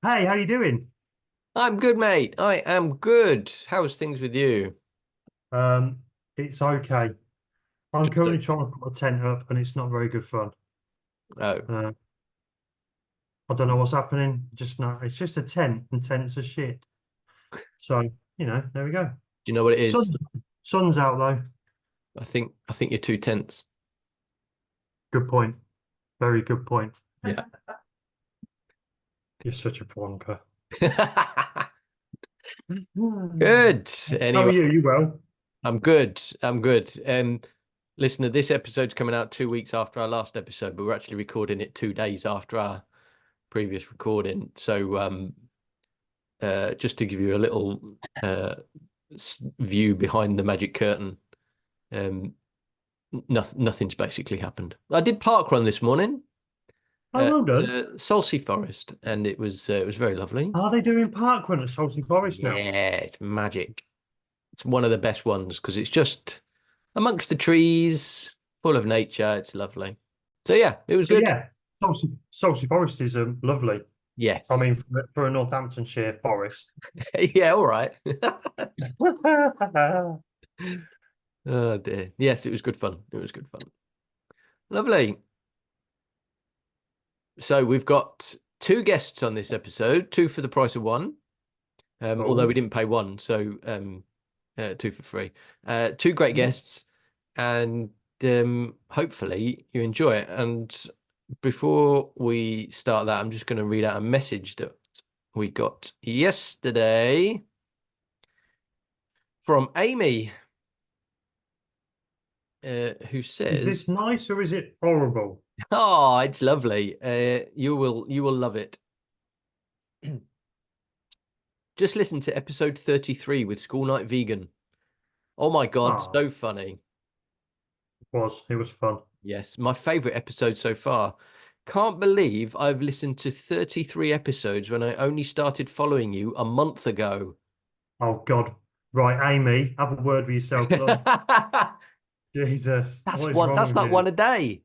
Hey, how you doing? I'm good, mate. I am good. How's things with you? Um, it's okay. I'm Just currently trying to put a tent up, and it's not very good fun. oh, do Uh, I don't know what's happening. Just no, it's just a tent, and tents are shit. So there we go. you know what it is? Sun's sun's out though. I think you're too tense. Good point. Very good point. Yeah. You're such a plonker. Good. How are Anyway, you? You well? I'm good. I'm good. Listener, this episode's coming out 2 weeks after our last episode, but we're actually recording it 2 days after our previous recording. So, just to give you a little view behind the magic curtain, um, nothing's basically happened. I did park run this morning Oh, at well done. Salsey Forest, and it was very lovely. Are they doing parkrun at Salty Forest now? Yeah, it's magic. It's one of the best ones because it's just amongst the trees, full of nature. It's lovely. So yeah, it was So good. yeah, Salty Forest is lovely. I Yes. mean, for a Northamptonshire forest. Yeah, all right. Oh dear. Yes, it was good fun. It was good fun. Lovely. So we've got two guests on this episode, two for the price of one. Although we Oh, didn't pay one, so two for free. Two great guests, and hopefully you enjoy it. And before we start that, I'm just going to read out a message that we got yesterday from Amy, who is this says, nice or is it horrible? "Oh, it's lovely. You will love it. Just listen to episode 33 with School Night Vegan. Oh my God, Ah, so funny. it was fun. Yes, my favorite episode so far. Can't believe I've listened to 33 episodes when I only started following you a month ago." Oh God. Right, Amy, have a word with yourself, love. Jesus, That's what is one, wrong that's with not you? one a day.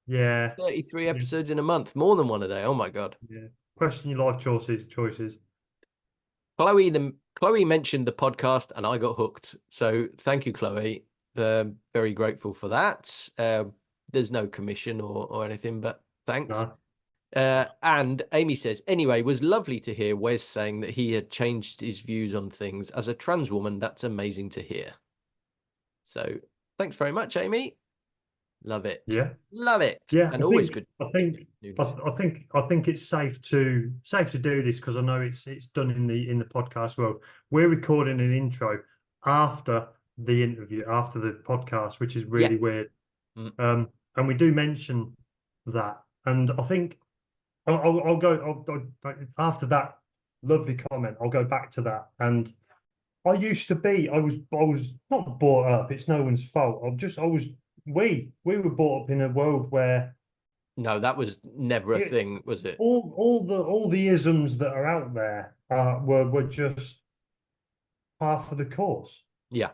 Yeah, 33 yeah, episodes in a month, more than one a day. Oh my God. yeah. Question your life choices. Chloe mentioned the podcast and I got hooked. So thank you, Chloe. Very grateful for that. There's no commission or anything, but thanks. No. And Amy says, anyway, was lovely to hear Wes saying that he had changed his views on things. As a trans woman, that's amazing to hear. So thanks very much, Amy. Love it. Yeah. Love it. Yeah, And always good I think, new I, listeners. I think it's safe to do this because I know it's done in the podcast world. We're recording an intro after the interview, after the podcast, which is Yeah. really weird. Mm. And we do mention that, and I think I'll go after that lovely comment. I'll go back to that, and I was not brought up. It's no one's fault. We were brought up in a world where No, that was never a it, thing, was it? all the isms that are out there were just half of the course, Yeah.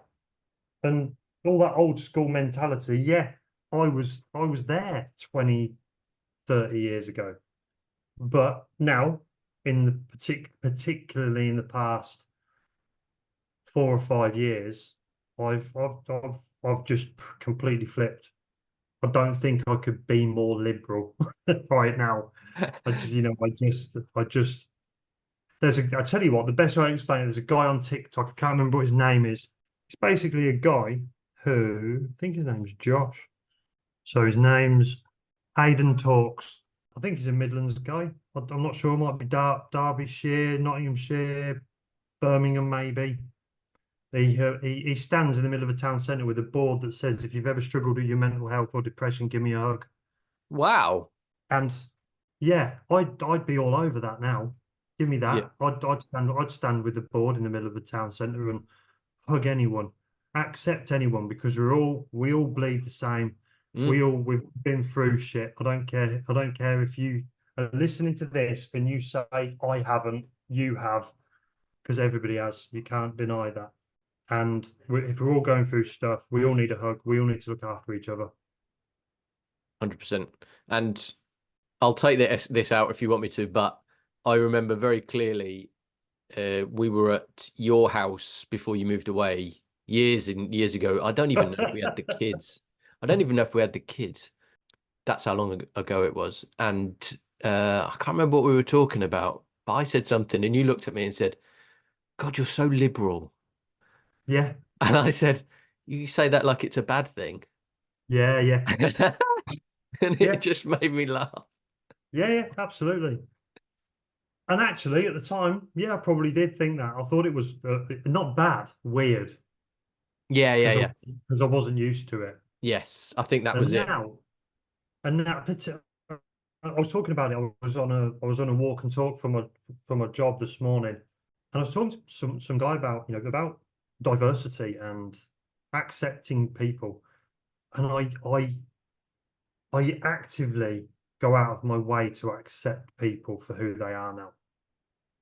and all that old school mentality. Yeah, I was there 20, 30 years ago, but now in the particularly in the past 4 or 5 years, I've just completely flipped. I don't think I could be more liberal right now. I just I tell you what, the best way to explain it, there's a guy on TikTok, I can't remember what his name is. He's basically a guy who, I think his name's Josh. So his name's Hayden Talks. I think he's a Midlands guy. I'm not sure. It might be Derbyshire, Nottinghamshire, Birmingham, maybe. He stands in the middle of a town centre with a board that says, "If you've ever struggled with your mental health or depression, give me a hug." Wow. And yeah, I'd be all over that now. Give me Yeah. that. I'd stand with the board in the middle of the town centre and hug anyone, accept anyone because we all bleed the same. Mm, We've been through shit. I don't care if you are listening to this and you say I haven't, you have, because everybody has. You can't deny that. And if we're all going through stuff, we all need a hug. We all need to look after each other. 100%. And I'll take this out if you want me to, but I remember very clearly we were at your house before you moved away years and years ago. I don't even know if we had the kids. I don't even know if we had the kids. That's how long ago it was. And I can't remember what we were talking about, but I said something and you looked at me and said, God, you're so liberal. Yeah, And I said, you say that like it's a bad thing. yeah, yeah, And it yeah, just made me laugh. yeah, absolutely. And actually, at the time, yeah, I probably did think that. I thought it was not bad, weird, Yeah, yeah, yeah. because I wasn't used to it. Yes, I think that And was it. now, and now, I was talking about it. I was on a walk and talk from a job this morning, and I was talking to some guy about about diversity and accepting people, and I actively go out of my way to accept people for who they are now.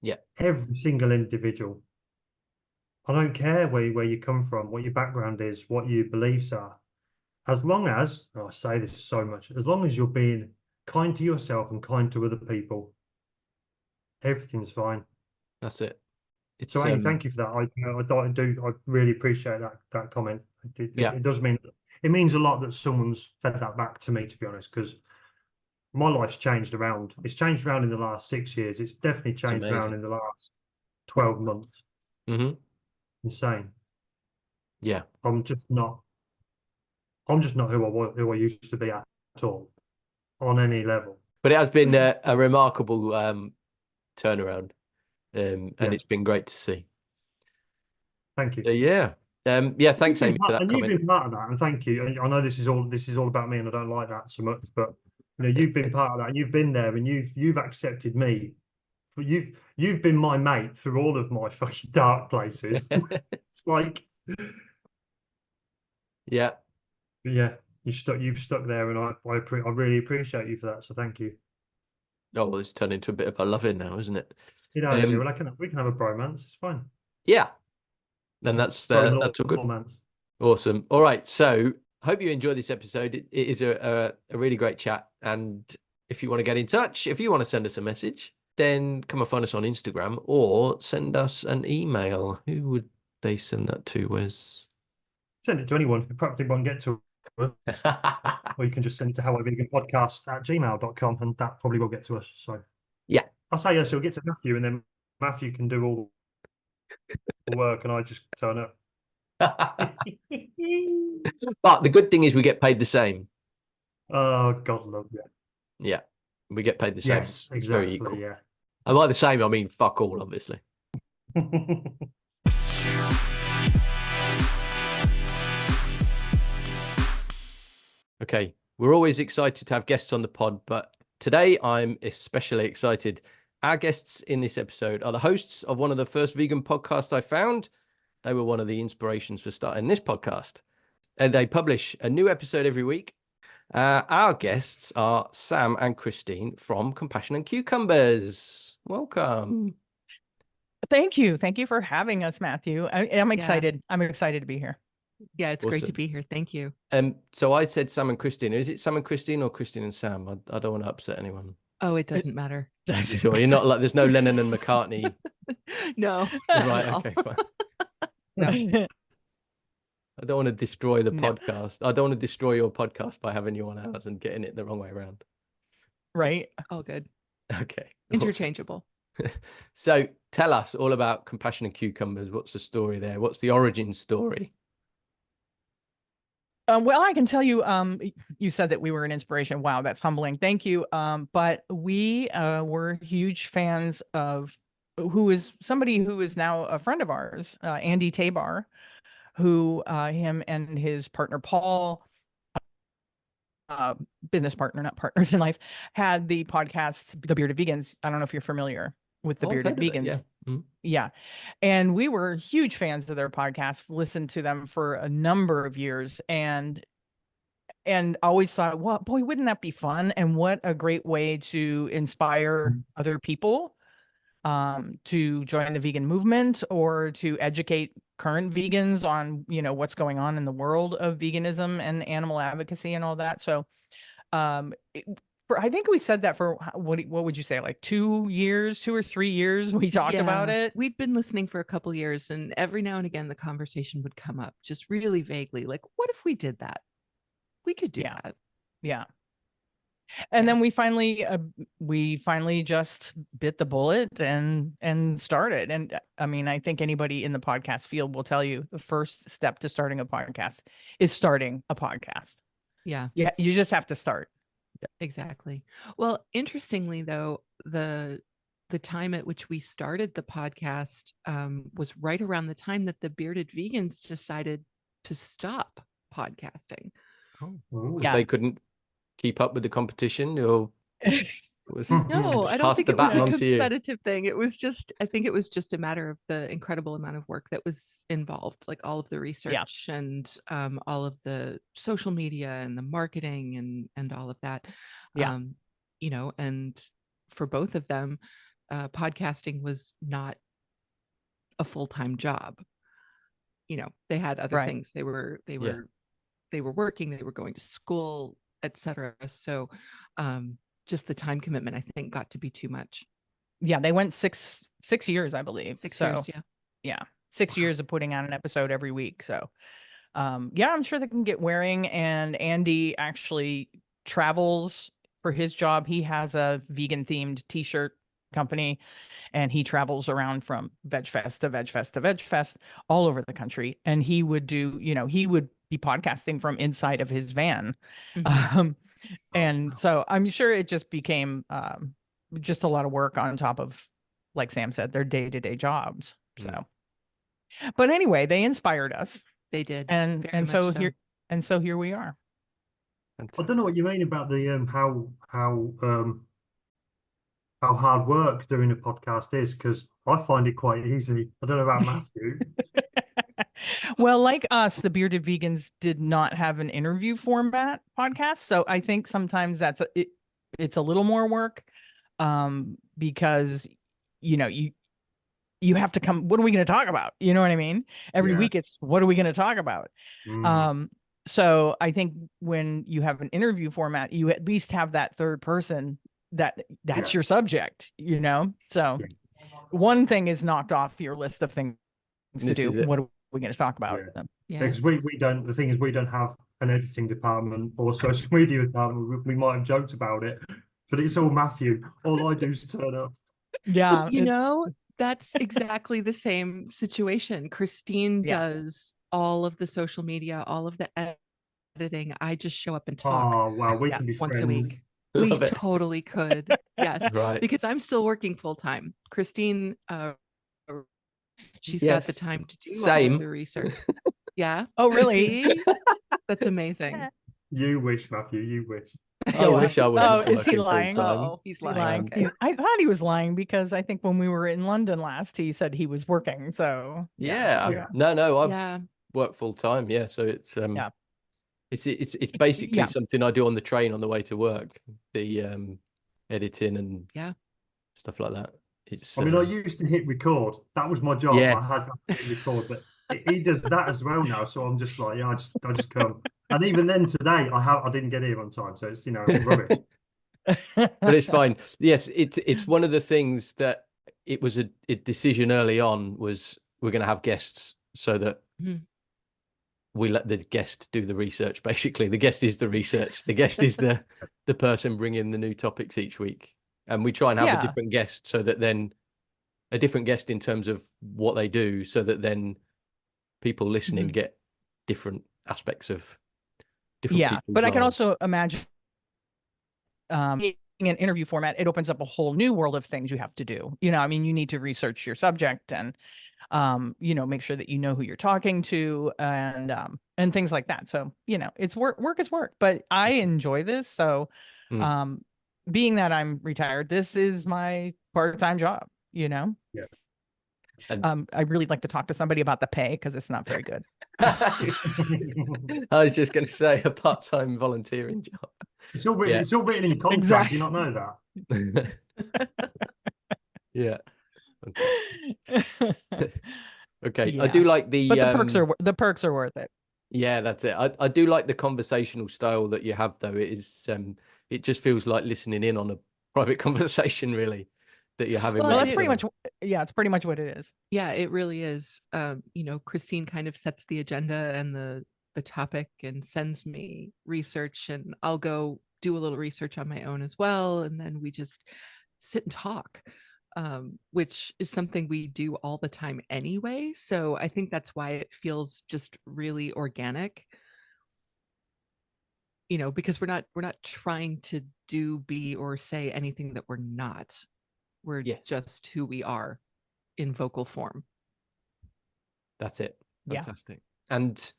Yeah, Every single individual. I don't care where you come from, what your background is, what your beliefs are. As long as, and I say this so much, as long as you're being kind to yourself and kind to other people, everything's fine. that's it. So, It's Amy, thank you for that. I really appreciate that comment. yeah, It does mean it means a lot that someone's fed that back to me, to be honest, because my life's changed around. It's changed around in the last 6 years. It's definitely it's changed around amazing. in the last 12 months. Hmm. Insane. Yeah. I'm just not. I'm just not who I used to be at all on any level. But it has been a remarkable turnaround, and Yeah. it's been great to see. Thank you. So yeah, yeah. Thanks, Amy, for that And you've comment. been part of that, and thank you. And I know this is all about me, and I don't like that so much, but you've been part of that, and you've been there, and you've accepted me. You've been my mate through all of my fucking dark places. It's like, Yeah. yeah, you've stuck there, and I really appreciate you for that. So thank you. Oh, well, it's turned into a bit of a love-in now, isn't it? It has, yeah. Um, Well, we can have a bromance. It's fine. yeah. Then that's all good. Bromance. Awesome. All right. So hope you enjoyed this episode. It is a really great chat. And if you want to get in touch, if you want to send us a message, then come and find us on Instagram or send us an email. Who would they send that to, Wes? Send it to anyone. It probably won't get to us. Or you can just send it to howiveganpodcast@gmail.com and that probably will get to us. So Yeah. I'll say yes, it'll get to Matthew, and then Matthew can do all the work and I just turn up. But the good thing is we get paid the same. Oh, God love you. Yeah. We get paid the same. Yes, It's very exactly. equal. Yeah. And by the same, I mean fuck all, obviously. Okay. We're always excited to have guests on the pod, but today I'm especially excited. Our guests in this episode are the hosts of one of the first vegan podcasts I found. They were one of the inspirations for starting this podcast. And they publish a new episode every week. Our guests are Sam and Christine from Compassion and Cucumbers. Welcome. Thank you. Thank you for having us, Matthew. I'm Yeah. excited. I'm excited to be here. Yeah, it's great to Awesome. be here. Thank you. So I said Sam and Christine. Is it Sam and Christine or Christine and Sam? I don't want to upset anyone. Oh, it doesn't matter. You sure? You're not like there's no Lennon and McCartney. No. Right, No. okay, fine. No. I don't want to destroy the No. podcast. I don't want to destroy your podcast by having you on ours and getting it the wrong way around. Right. All good. Okay. Awesome. Interchangeable. So tell us all about Compassion and Cucumbers. What's the story there? What's the origin story? Well, I can tell you, you said that we were an inspiration. Wow, that's humbling. Thank you. But we were huge fans of who is somebody who is now a friend of ours, Andy Tabar, who him and his partner Paul, business partner, not partners in life, had the podcast The Bearded Vegans. I don't know if you're familiar with the Oh, I've Bearded heard of it, Vegans. yeah. Mhm. Yeah. And we were huge fans of their podcasts, listened to them for a number of years and always thought, well, boy, wouldn't that be fun? And what a great way to inspire other people to join the vegan movement or to educate current vegans on, what's going on in the world of veganism and animal advocacy and all that. So I think we said that for what would you say, like 2 years, 2 or 3 years we talked about Yeah, it. We'd been listening for a couple years, and every now and again the conversation would come up, just really vaguely, like, what if we did that? We could do Yeah. that. Yeah. And Yeah. then we finally just bit the bullet and started. And I mean, I think anybody in the podcast field will tell you the first step to starting a podcast is starting a podcast. Yeah, Yeah, you just have to start. exactly. Well, interestingly though, the time at which we started the podcast was right around the time that the Bearded Vegans decided to stop podcasting. Ooh. Because Yeah. they couldn't keep up with the competition, or was No, I don't pass think the it was a baton on to you. competitive thing. It was just, I think it was just a matter of the incredible amount of work that was involved, like all of the research and all of the social media and the marketing and all of that. Yeah. You know, and for both of them, podcasting was not a full-time job. You know, they had other Right. things. They were Yeah. working, they were going to school, etc. So just the time commitment, I think, got to be too much. Yeah, they went six years, I believe. 6 So years, yeah. yeah, 6 years of putting out an episode every week. So yeah, I'm sure they can get wearing. And Andy actually travels for his job. He has a vegan themed t-shirt company, and he travels around from Veg Fest to Veg Fest to Veg Fest all over the country. And he would do, he would be podcasting from inside of his van. Mhm. And so I'm sure it just became just a lot of work on top of, like Sam said, their day-to-day jobs. So, but anyway, they inspired us, They did. and very and much so so. here we are. I don't know what you mean about the how hard work doing a podcast is, because I find it quite easy. I don't know about Matthew. Well, like us, the Bearded Vegans did not have an interview format podcast, so I think sometimes it's a little more work, because you have to come. What are we going to talk about? You know what I mean? Every Yeah. week, it's what are we going to talk about? Mm. So I think when you have an interview format, you at least have that third person that's Yeah. your subject. So Yeah. one thing is knocked off your list of things to This do. is it. What are we going to talk about? Yeah. Yeah. Because we don't. The thing is, we don't have an editing department or social media department. We might have joked about it, but it's all Matthew. All I do is turn up. Yeah, You know, that's exactly the same situation. Christine Yeah. does all of the social media, all of the editing. I just show up and talk Oh well, we Yeah, can be once a friends. week. We Love it. totally could. Yes. Right. Because I'm still working full time. Christine, she's got the Yes. time to do all Same. of the research. Yeah. Oh, really? See? That's amazing. You wish, Matthew. You wish. I wish I wasn't is he working lying? full-time. Oh, he's He lying. lying. Okay. I thought he was lying, because I think when we were in London last, he said he was working. So Yeah. Yeah. No, I've Yeah. worked full time. Yeah. So it's Yeah. it's basically Yeah. something I do on the train on the way to work. The editing and Yeah. stuff like that. It's I mean, I used to hit record. That was my job. I Yes. had to hit record, but he does that as well now. So I'm just like, yeah, I just come. And even then today, I didn't get here on time, so it's rubbish. but it's fine. Yes, it's one of the things that it was a decision early on, was we're going to have guests so that Mhm. we let the guest do the research. Basically, the guest is the research. The guest is the person bringing the new topics each week, and we try and have Yeah. a different guest, so that then a different guest in terms of what they do, so that then people listening Mhm. get different aspects of different Yeah, people's but I can lives. also imagine in an interview format, it opens up a whole new world of things you have to do. I mean, you need to research your subject and make sure that you know who you're talking to, and things like that. So it's work is work, but I enjoy this. So being that I'm retired, this is my part-time job. Yeah. I really like to talk to somebody about the pay, because it's not very good. I was just going to say, a part-time volunteering job. It's all written. Yeah. It's all written in the contract. Exactly. Do you not know that? Yeah. Okay. I Yeah. do like the But the perks are worth it. yeah, that's it. I do like the conversational style that you have, though. It is it just feels like listening in on a private conversation, really, that you're having. Well, Well, with that's each pretty other. much, yeah, it's pretty much what it is. Yeah, it really is. Christine kind of sets the agenda and the topic and sends me research, and I'll go do a little research on my own as well, and then we just sit and talk, which is something we do all the time anyway. So I think that's why it feels just really organic. Because we're not trying to do, be, or say anything that we're not. We're Yes. just who we are in vocal form. That's it. Yeah. Fantastic. And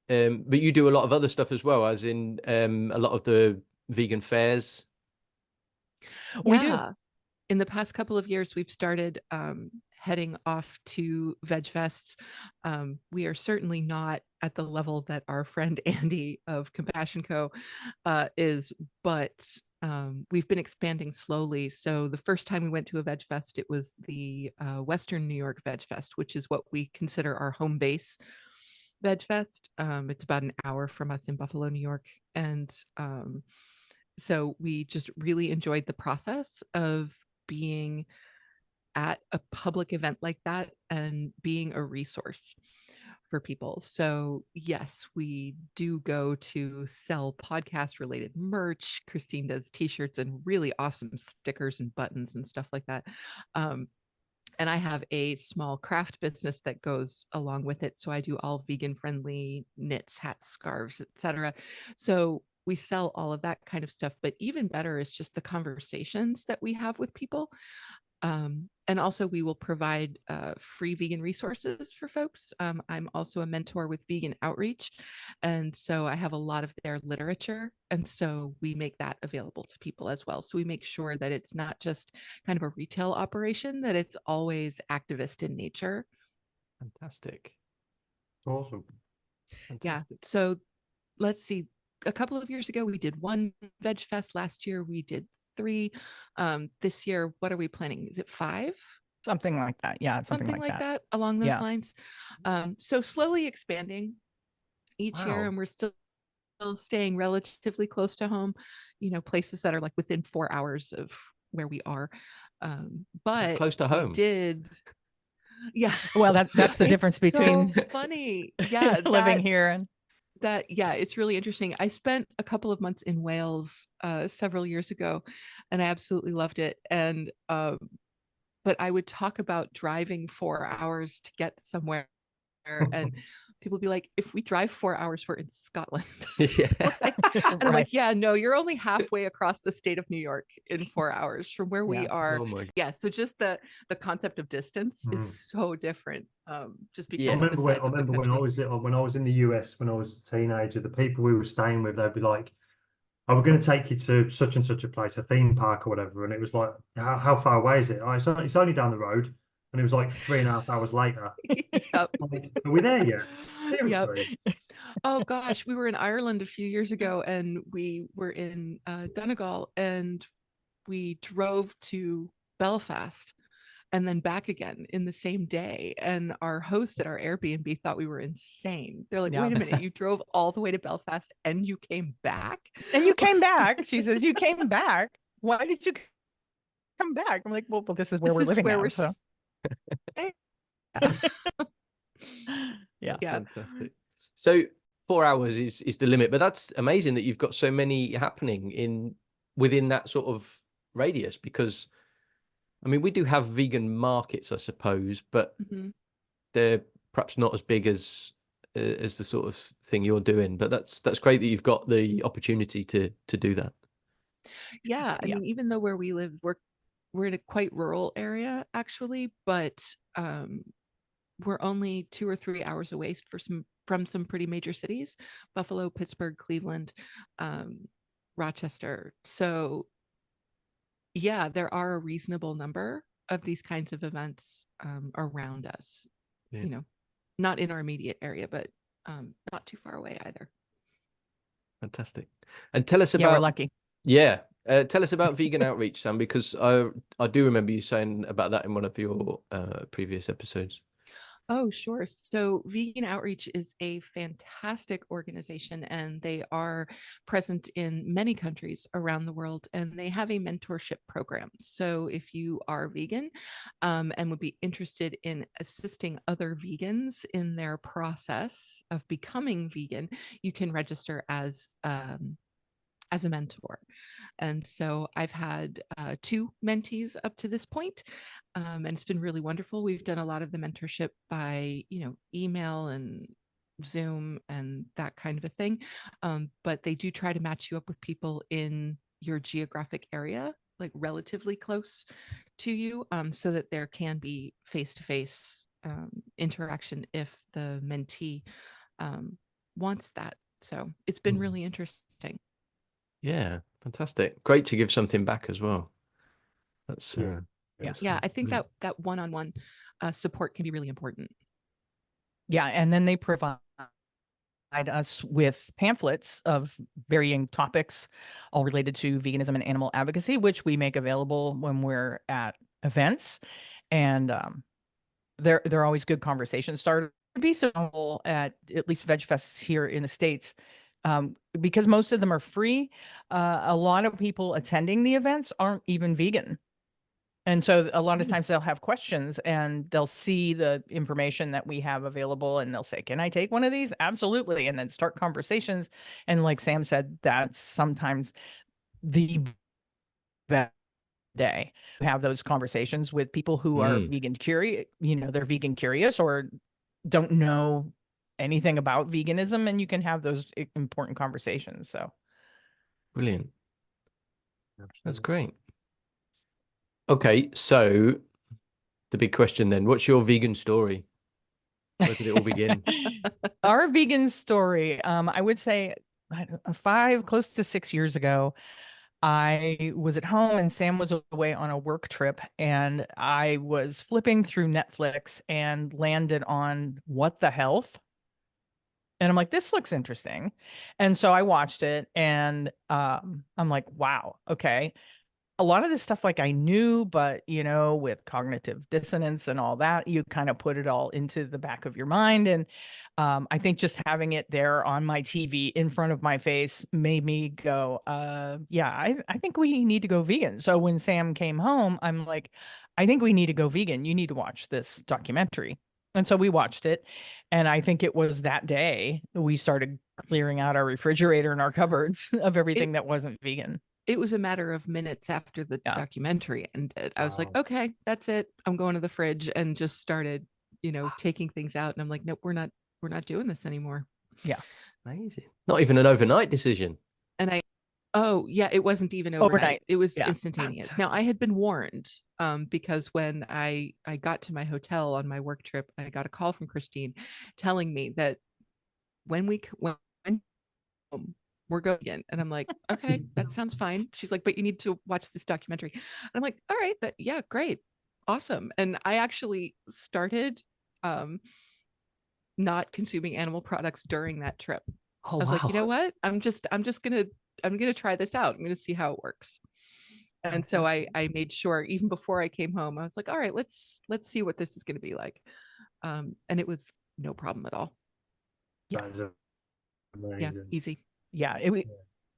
but you do a lot of other stuff as well, as in a lot of the vegan fairs. We do. Yeah. In the past couple of years, we've started heading off to Veg Fests. We are certainly not at the level that our friend Andy of Compassion Co. is, but we've been expanding slowly. So the first time we went to a Veg Fest, it was the Western New York Veg Fest, which is what we consider our home base Veg Fest. It's about an hour from us in Buffalo, New York. And so we just really enjoyed the process of being at a public event like that and being a resource for people. So yes, we do go to sell podcast related merch. Christine does t-shirts and really awesome stickers and buttons and stuff like that. And I have a small craft business that goes along with it. So I do all vegan friendly knits, hats, scarves, etc. So we sell all of that kind of stuff, but even better is just the conversations that we have with people. And also we will provide free vegan resources for folks. I'm also a mentor with Vegan Outreach. And so I have a lot of their literature. And so we make that available to people as well. So we make sure that it's not just kind of a retail operation, that it's always activist in nature. Fantastic. Awesome. Fantastic. Yeah. So let's see. A couple of years ago, we did one Veg Fest. Last year, we did 3. This year, what are we planning? Is it 5? Something like that. Yeah, something like that along those lines. So slowly expanding each year, Wow. and we're still staying relatively close to home, places that are like within 4 hours of where we are. But close to home. We did. Yeah. Well, that's the difference It's between so funny. Yeah. living here and Yeah, it's really interesting. I spent a couple of months in Wales several years ago, and I absolutely loved it. And but I would talk about driving 4 hours to get somewhere, and people would be like, if we drive 4 hours, we're in Scotland. Yeah. And I'm like, yeah, no, you're only halfway across the state of New York in 4 hours from where we are. Oh my. Yeah, so just the concept of distance is so different. Just because Yes. I of the size of the remember when country. I was in the US when I was a teenager, the people we were staying with, they'd be like, "Oh, we're going to take you to such and such a place, a theme park or whatever," and it was like, "How far away is it?" "Oh, it's only down the road," and it was like 3.5 hours later. Yep. Like, are we there yet? Yep. Seriously? Oh gosh, we were in Ireland a few years ago, and we were in Donegal, and we drove to Belfast and then back again in the same day. And our host at our Airbnb thought we were insane. They're like, Yeah. wait a minute, you drove all the way to Belfast and you came back? and you came back. She says, "You came back. Why did you come back?" I'm like, "Well, this is where we're living now." So yeah. Fantastic. So 4 hours is the limit, but that's amazing that you've got so many happening within that sort of radius, because I mean, we do have vegan markets, I suppose, but they're perhaps not as big as the sort of thing you're doing. But that's great that you've got the opportunity to do that. Yeah, I mean, even though where we live, we're in a quite rural area actually, but we're only 2 or 3 hours away from some pretty major cities: Buffalo, Pittsburgh, Cleveland, Rochester. So yeah, there are a reasonable number of these kinds of events around us. Not in our immediate area, but not too far away either. Fantastic. And tell us Yeah, about we're lucky. Yeah. Tell us about Vegan Outreach, Sam, because I do remember you saying about that in one of your previous episodes. Oh, sure. So Vegan Outreach is a fantastic organization, and they are present in many countries around the world, and they have a mentorship program. So if you are vegan and would be interested in assisting other vegans in their process of becoming vegan, you can register as a mentor. And so I've had 2 mentees up to this point, and it's been really wonderful. We've done a lot of the mentorship by, email and Zoom and that kind of a thing. But they do try to match you up with people in your geographic area, like relatively close to you, so that there can be face-to-face interaction if the mentee wants that. So it's been really interesting. Yeah, fantastic. Great to give something back as well. That's Yeah, I think that one-on-one support can be really important. Yeah, and then they provide us with pamphlets of varying topics, all related to veganism and animal advocacy, which we make available when we're at events. And they're always good conversation starter. Be so at least veg fests here in the States, because most of them are free. A lot of people attending the events aren't even vegan. And so a lot of times they'll have questions and they'll see the information that we have available and they'll say, "Can I take one of these?" Absolutely. And then start conversations. And like Sam said, that's sometimes the best day to have those conversations with people who are vegan curious, they're vegan curious or don't know anything about veganism, and you can have those important conversations. So brilliant. That's great. Okay, so the big question then, what's your vegan story? Where did it all begin? Our vegan story, I would say 5, close to 6 years ago, I was at home and Sam was away on a work trip, and I was flipping through Netflix and landed on What the Health. And I'm like, this looks interesting. And so I watched it and I'm like, wow, okay. A lot of this stuff like I knew, but with cognitive dissonance and all that, you kind of put it all into the back of your mind. And I think just having it there on my TV in front of my face made me go, yeah, I think we need to go vegan. So when Sam came home, I'm like, I think we need to go vegan. You need to watch this documentary. And so we watched it. And I think it was that day we started clearing out our refrigerator and our cupboards of everything that wasn't vegan. It was a matter of minutes after the documentary ended. I was like, okay, that's it. I'm going to the fridge, and just started, taking things out. And I'm like, nope, we're not doing this anymore. Yeah. Amazing. Not even an overnight decision. And oh yeah, it wasn't even overnight. It was instantaneous. Fantastic. Now I had been warned, because when I got to my hotel on my work trip, I got a call from Christine telling me that when we're going again. And I'm like, okay, that sounds fine. She's like, but you need to watch this documentary. And I'm like, all right, yeah, great. Awesome. And I actually started not consuming animal products during that trip. I was like, you know what? I'm gonna try this out. I'm gonna see how it works. And so I made sure, even before I came home, I was like, all right, let's see what this is gonna be like. And it was no problem at all. That is amazing. Yeah, easy. Yeah.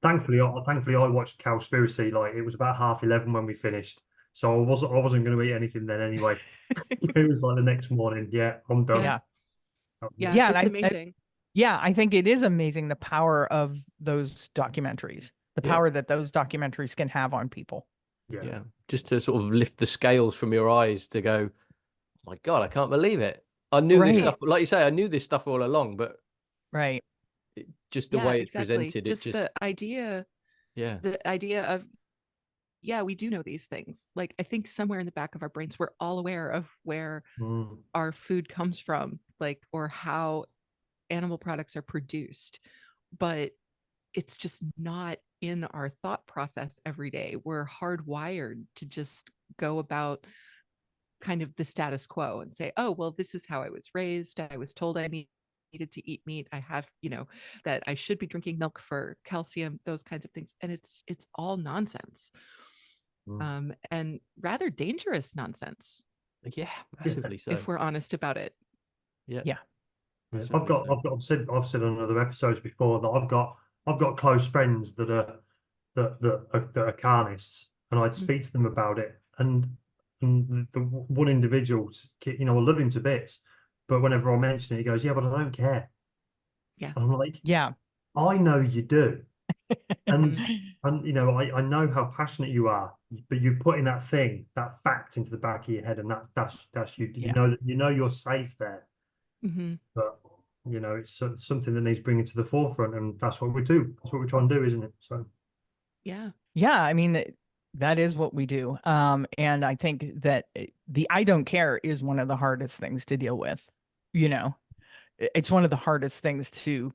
Thankfully, I watched Cowspiracy. Like, it was about 11:30 when we finished, so I wasn't going to eat anything then anyway. It was like the next morning. Yeah, I'm done. Yeah, it's amazing. I think it is amazing the power of those documentaries, the power that those documentaries can have on people. Yeah, just to sort of lift the scales from your eyes to go, oh my God, I can't believe it. I knew this stuff, like you say, I knew this stuff all along, but just the way it's presented, just the idea of, we do know these things. Like, I think somewhere in the back of our brains, we're all aware of where our food comes from, like, or how animal products are produced, but it's just not in our thought process every day. We're hardwired to just go about kind of the status quo and say, oh, well, this is how I was raised. I was told I needed to eat meat. I have, that I should be drinking milk for calcium, those kinds of things. And it's all nonsense. And rather dangerous nonsense. Yeah, massively so. If we're honest about it. Yeah. Yeah. Yeah. Certainly so. I've said on other episodes before that I've got close friends that are carnists, and I'd speak to them about it, and the one individual, I love him to bits, but whenever I mention it, he goes, "Yeah, but I don't care." Yeah. And I'm like, Yeah. I know you do, and Mhm. I know how passionate you are, but you're putting that fact into the back of your head, and that's you. Yeah. You know you're safe there, Mhm. but it's something that needs bringing to the forefront, and that's what we do. That's what we're trying to do, isn't it? So Yeah. Yeah, I mean that is what we do. And I think that the I don't care is one of the hardest things to deal with. You know, it's one of the hardest things to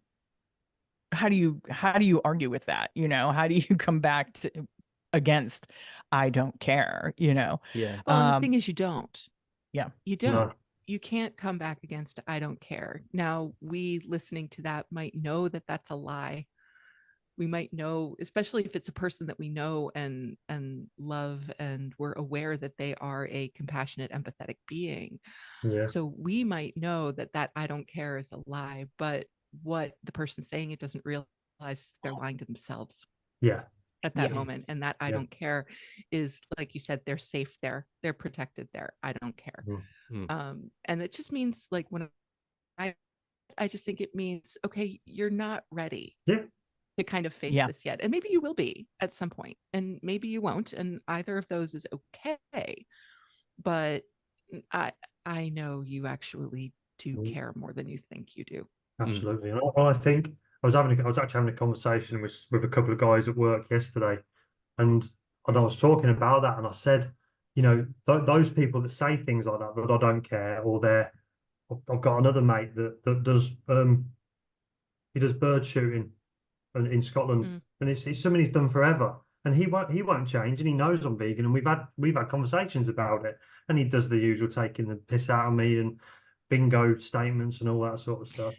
how do you argue with that? How do you come back to against I don't care, Yeah. Well, and the thing is, you don't. Yeah. You don't. no, You can't come back against I don't care. Now, we listening to that might know that that's a lie. We might know, especially if it's a person that we know and love, and we're aware that they are a compassionate, empathetic being. yeah, So we might know that I don't care is a lie, but what the person saying it doesn't realize they're lying to themselves yeah, at that Yeah. moment. And that I Yeah. don't care is, like you said, they're safe there, they're protected there. I don't care. And it just means, like, when I I just think it means, okay, you're not ready yeah. to kind of face Yeah. this yet. And maybe you will be at some point, and maybe you won't. And either of those is okay. But I know you actually do Mm. care more than you think you do. Absolutely. And I think I was actually having a conversation with a couple of guys at work yesterday, and I was talking about that, and I said, those people that say things like that I don't care, or I've got another mate that does he does bird shooting in Scotland, Mm. and it's something he's done forever, and he won't change, and he knows I'm vegan, and we've had conversations about it, and he does the usual taking the piss out of me and bingo statements and all that sort of stuff.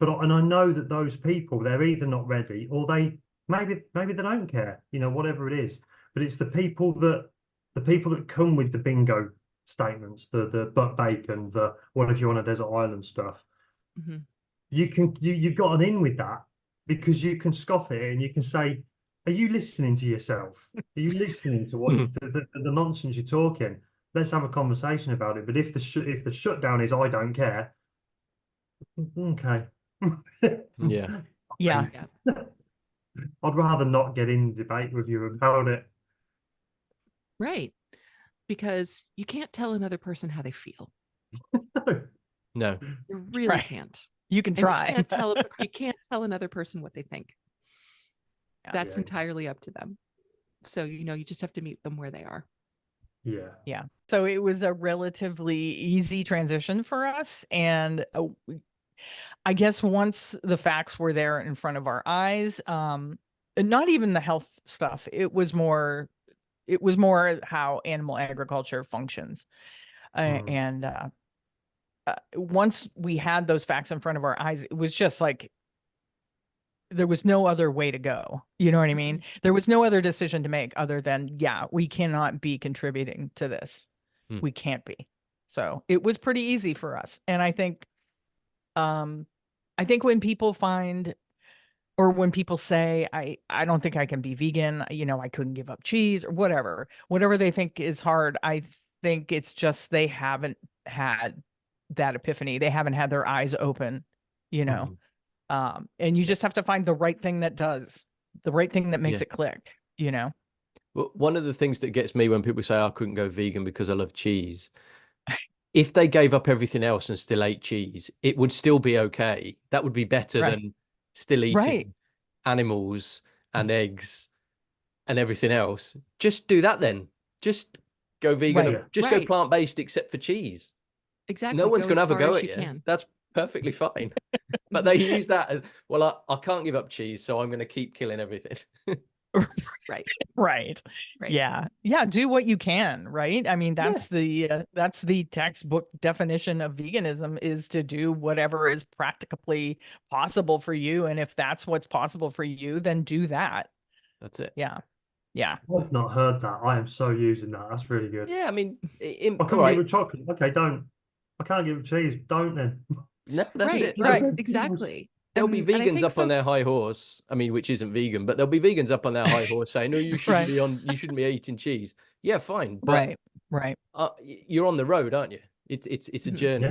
And I know that those people, they're either not ready, or maybe they don't care, whatever it is. But it's the people that come with the bingo statements, the butt bacon, the what if you're on a desert island stuff. Mhm. You've got an in with that, because you can scoff at it and you can say, "Are you listening to yourself? Are you listening to what the nonsense you're talking? Let's have a conversation about it." But if the shutdown is I don't care, okay. Yeah. Yeah. Yeah. I'd rather not get in debate with you about it. Right. Because you can't tell another person how they feel. No. You really Right. can't. You can And try. you can't tell another person what they think. Yeah. That's Yeah. entirely up to them. So, you just have to meet them where they are. Yeah. Yeah. So it was a relatively easy transition for us. And I guess once the facts were there in front of our eyes, and not even the health stuff, it was more how animal agriculture functions. And once we had those facts in front of our eyes, it was just like there was no other way to go. You know what I mean? There was no other decision to make other than, yeah, we cannot be contributing to this. We can't be. So it was pretty easy for us. And I think when people find, or when people say, I don't think I can be vegan, I couldn't give up cheese or whatever they think is hard. I think it's just they haven't had that epiphany. They haven't had their eyes open, you know. And you just have to find the right thing that makes Yeah. it click, Well, one of the things that gets me when people say I couldn't go vegan because I love cheese, if they gave up everything else and still ate cheese, it would still be okay. That would be better Right. than still Right. eating animals and eggs and everything else. Just do that then. Just go vegan. Right. Just go Right. plant-based except for cheese. Exactly. No one's Go going to as have a far go as at you you. can. That's perfectly fine. But they use that as, well, I can't give up cheese, so I'm going to keep killing everything. Right. Right. Right. Yeah. Yeah. Do what you can. Right. I mean, Yeah. that's the textbook definition of veganism, is to do whatever is practically possible for you. And if that's what's possible for you, then do that. That's it. Yeah. Yeah. I've not heard that. I am so using that. That's really good. Yeah, I mean, I all couldn't give right. a chocolate. Okay, don't. I can't give up cheese. Don't then. No, that's Right, it. right, Right. exactly. There'll be And I vegans think up on their folks- high horse. I mean, which isn't vegan, but there'll be vegans up on their high horse saying, "No, you shouldn't Right. be on. You shouldn't be eating cheese." Yeah, fine, but Right. you're on the road, aren't you? It's a Mhm. journey.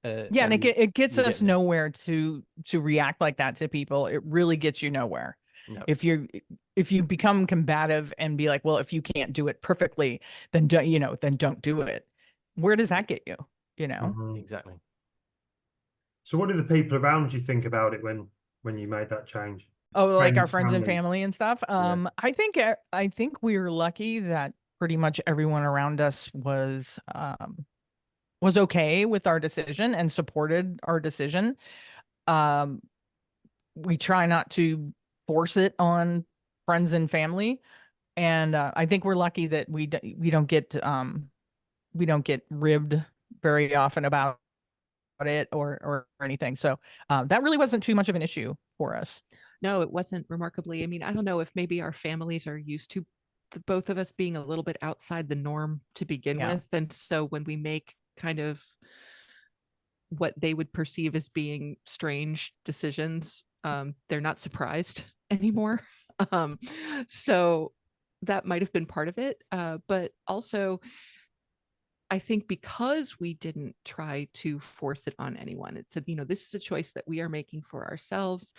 Yeah. Yeah, and it gets you us get there. nowhere to react like that to people. It really gets you nowhere. No. If you become combative and be like, well, if you can't do it perfectly, then don't do it. Where does that get you? You know? Mhm. Exactly. So what do the people around you think about it when you made that change? Oh, like our friends and family? family and stuff. I think we were lucky that pretty much everyone around us was okay with our decision and supported our decision. We try not to force it on friends and family, and I think we're lucky that we don't get ribbed very often about it or anything. So that really wasn't too much of an issue for us. No, it wasn't remarkably. I mean, I don't know if maybe our families are used to both of us being a little bit outside the norm to begin Yeah. with. And so when we make kind of what they would perceive as being strange decisions, they're not surprised anymore. Um, so that might have been part of it. But also, I think because we didn't try to force it on anyone, it said, this is a choice that we are making for ourselves.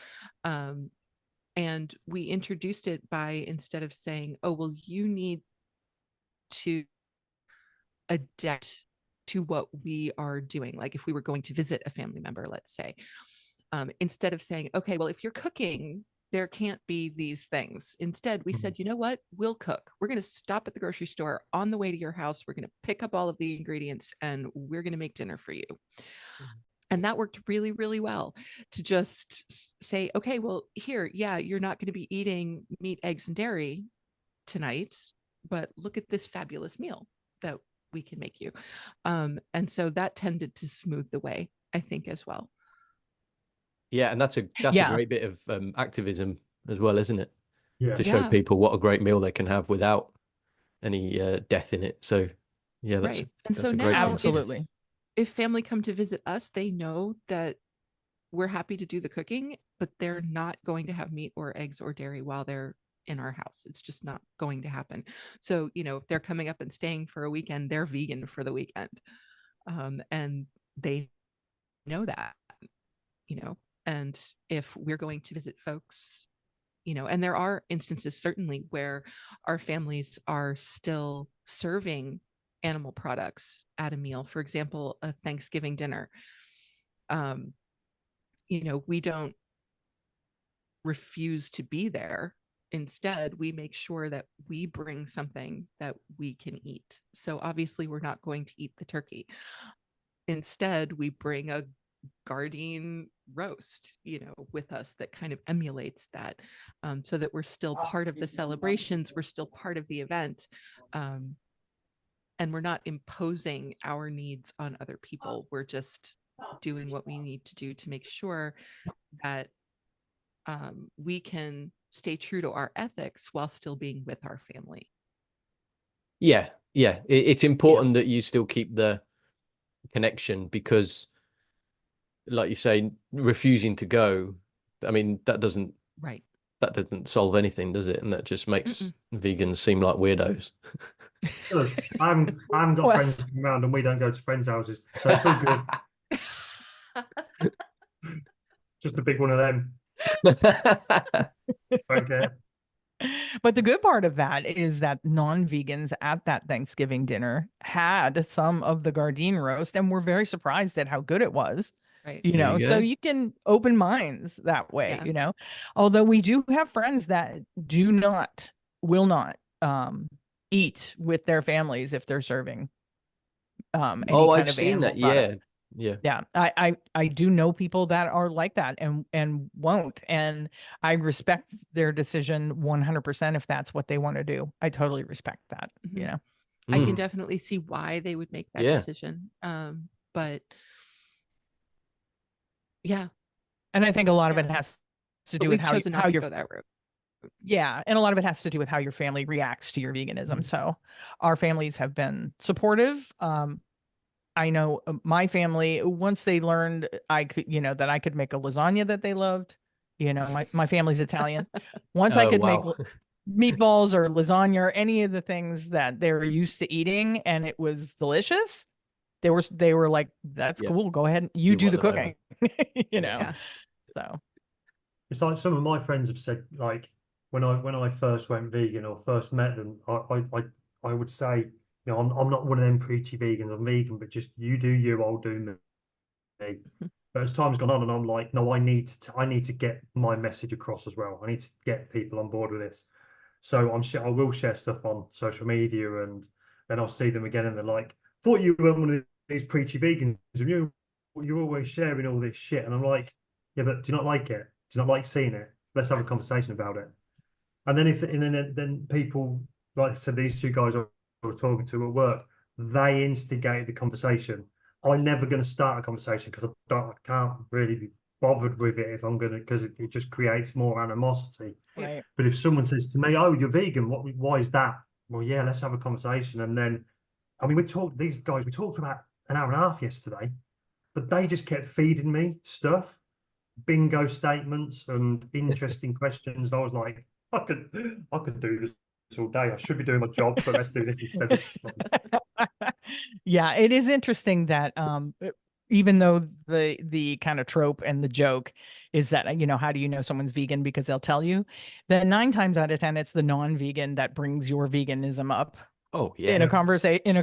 And we introduced it by, instead of saying, oh, well, you need to adapt to what we are doing. Like if we were going to visit a family member, let's say, instead of saying, okay, well, if you're cooking, there can't be these things. Instead, we said, you know what? We'll cook. We're going to stop at the grocery store on the way to your house. We're going to pick up all of the ingredients and we're going to make dinner for you. And that worked really, really well, to just say, okay, well, here, yeah, you're not going to be eating meat, eggs, and dairy tonight, but look at this fabulous meal that we can make you. And so that tended to smooth the way, I think, as well. Yeah, and that's a Yeah. great bit of activism as well, isn't it? Yeah. To show Yeah. people what a great meal they can have without any death in it. So yeah, that's Right. And that's so a great now, thing. Absolutely. if family come to visit us, they know that we're happy to do the cooking, but they're not going to have meat or eggs or dairy while they're in our house. It's just not going to happen. So, if they're coming up and staying for a weekend, they're vegan for the weekend. And they know that, and if we're going to visit folks, and there are instances certainly where our families are still serving animal products at a meal. For example, a Thanksgiving dinner. We don't refuse to be there. Instead, we make sure that we bring something that we can eat. So obviously, we're not going to eat the turkey. Instead, we bring a Gardein roast, with us that kind of emulates that, so that we're still part of the celebrations, we're still part of the event, and we're not imposing our needs on other people. We're just doing what we need to do to make sure that we can stay true to our ethics while still being with our family. Yeah, it's important that you still keep the connection, because like you say, refusing to go, I mean, that doesn't solve anything, does it? And that just makes vegans seem like weirdos. I haven't got Well- friends come around and we don't go to friends' houses, so it's all good. Just a big one of them. Don't care. But the good part of that is that non-vegans at that Thanksgiving dinner had some of the Gardein roast and were very surprised at how good it was. Right. There you So go. you can open minds that way, Yeah. Although we do have friends that will not eat with their families if they're serving any Oh, kind I've of seen animal that. product. Yeah. I do know people that are like that and won't, and I respect their decision 100% if that's what they want to do. I totally respect that, Mhm. I can definitely see why they would make that decision. But yeah, and I think a lot of it has to but do with we've chosen not to go that route. Yeah, and a lot of it has to do with how your family reacts to your veganism. So our families have been supportive. I know my family, once they learned I could, that I could make a lasagna that they loved, my family's Italian. Once I Oh, could make wow. meatballs or lasagna or any of the things that they're used to eating and it was delicious, they were like, that's Yeah. cool. Go ahead. You do want the them over. cooking, Yeah. so. It's like some of my friends have said, like when I first went vegan or first met them, I would say, I'm not one of them preachy vegans. I'm vegan, but just you do you, I'll do me. But as time's gone on, and I'm like, no, I need to get my message across as well. I need to get people on board with this. So I will share stuff on social media, and then I'll see them again, and they're like, thought you were one of these preachy vegans, and you're always sharing all this shit, and I'm like, yeah, but do you not like it? Do you not like seeing it? Let's have a conversation about it. And then people, like I said, these two guys I was talking to at work, they instigated the conversation. I'm never going to start a conversation because I can't really be bothered with it if I'm going to, because it just creates more animosity. Right. But if someone says to me, "Oh, you're vegan, why is that?" Well, yeah, let's have a conversation. And then, I mean, we talked for about an hour and a half yesterday, but they just kept feeding me stuff, bingo statements and interesting questions. I was like, I could do this all day. I should be doing my job, but let's do this instead. Yeah, it is interesting that even though the kind of trope and the joke is that how do you know someone's vegan because they'll tell you, that 9 times out of 10 it's the non-vegan that brings your veganism up Oh, yeah. in a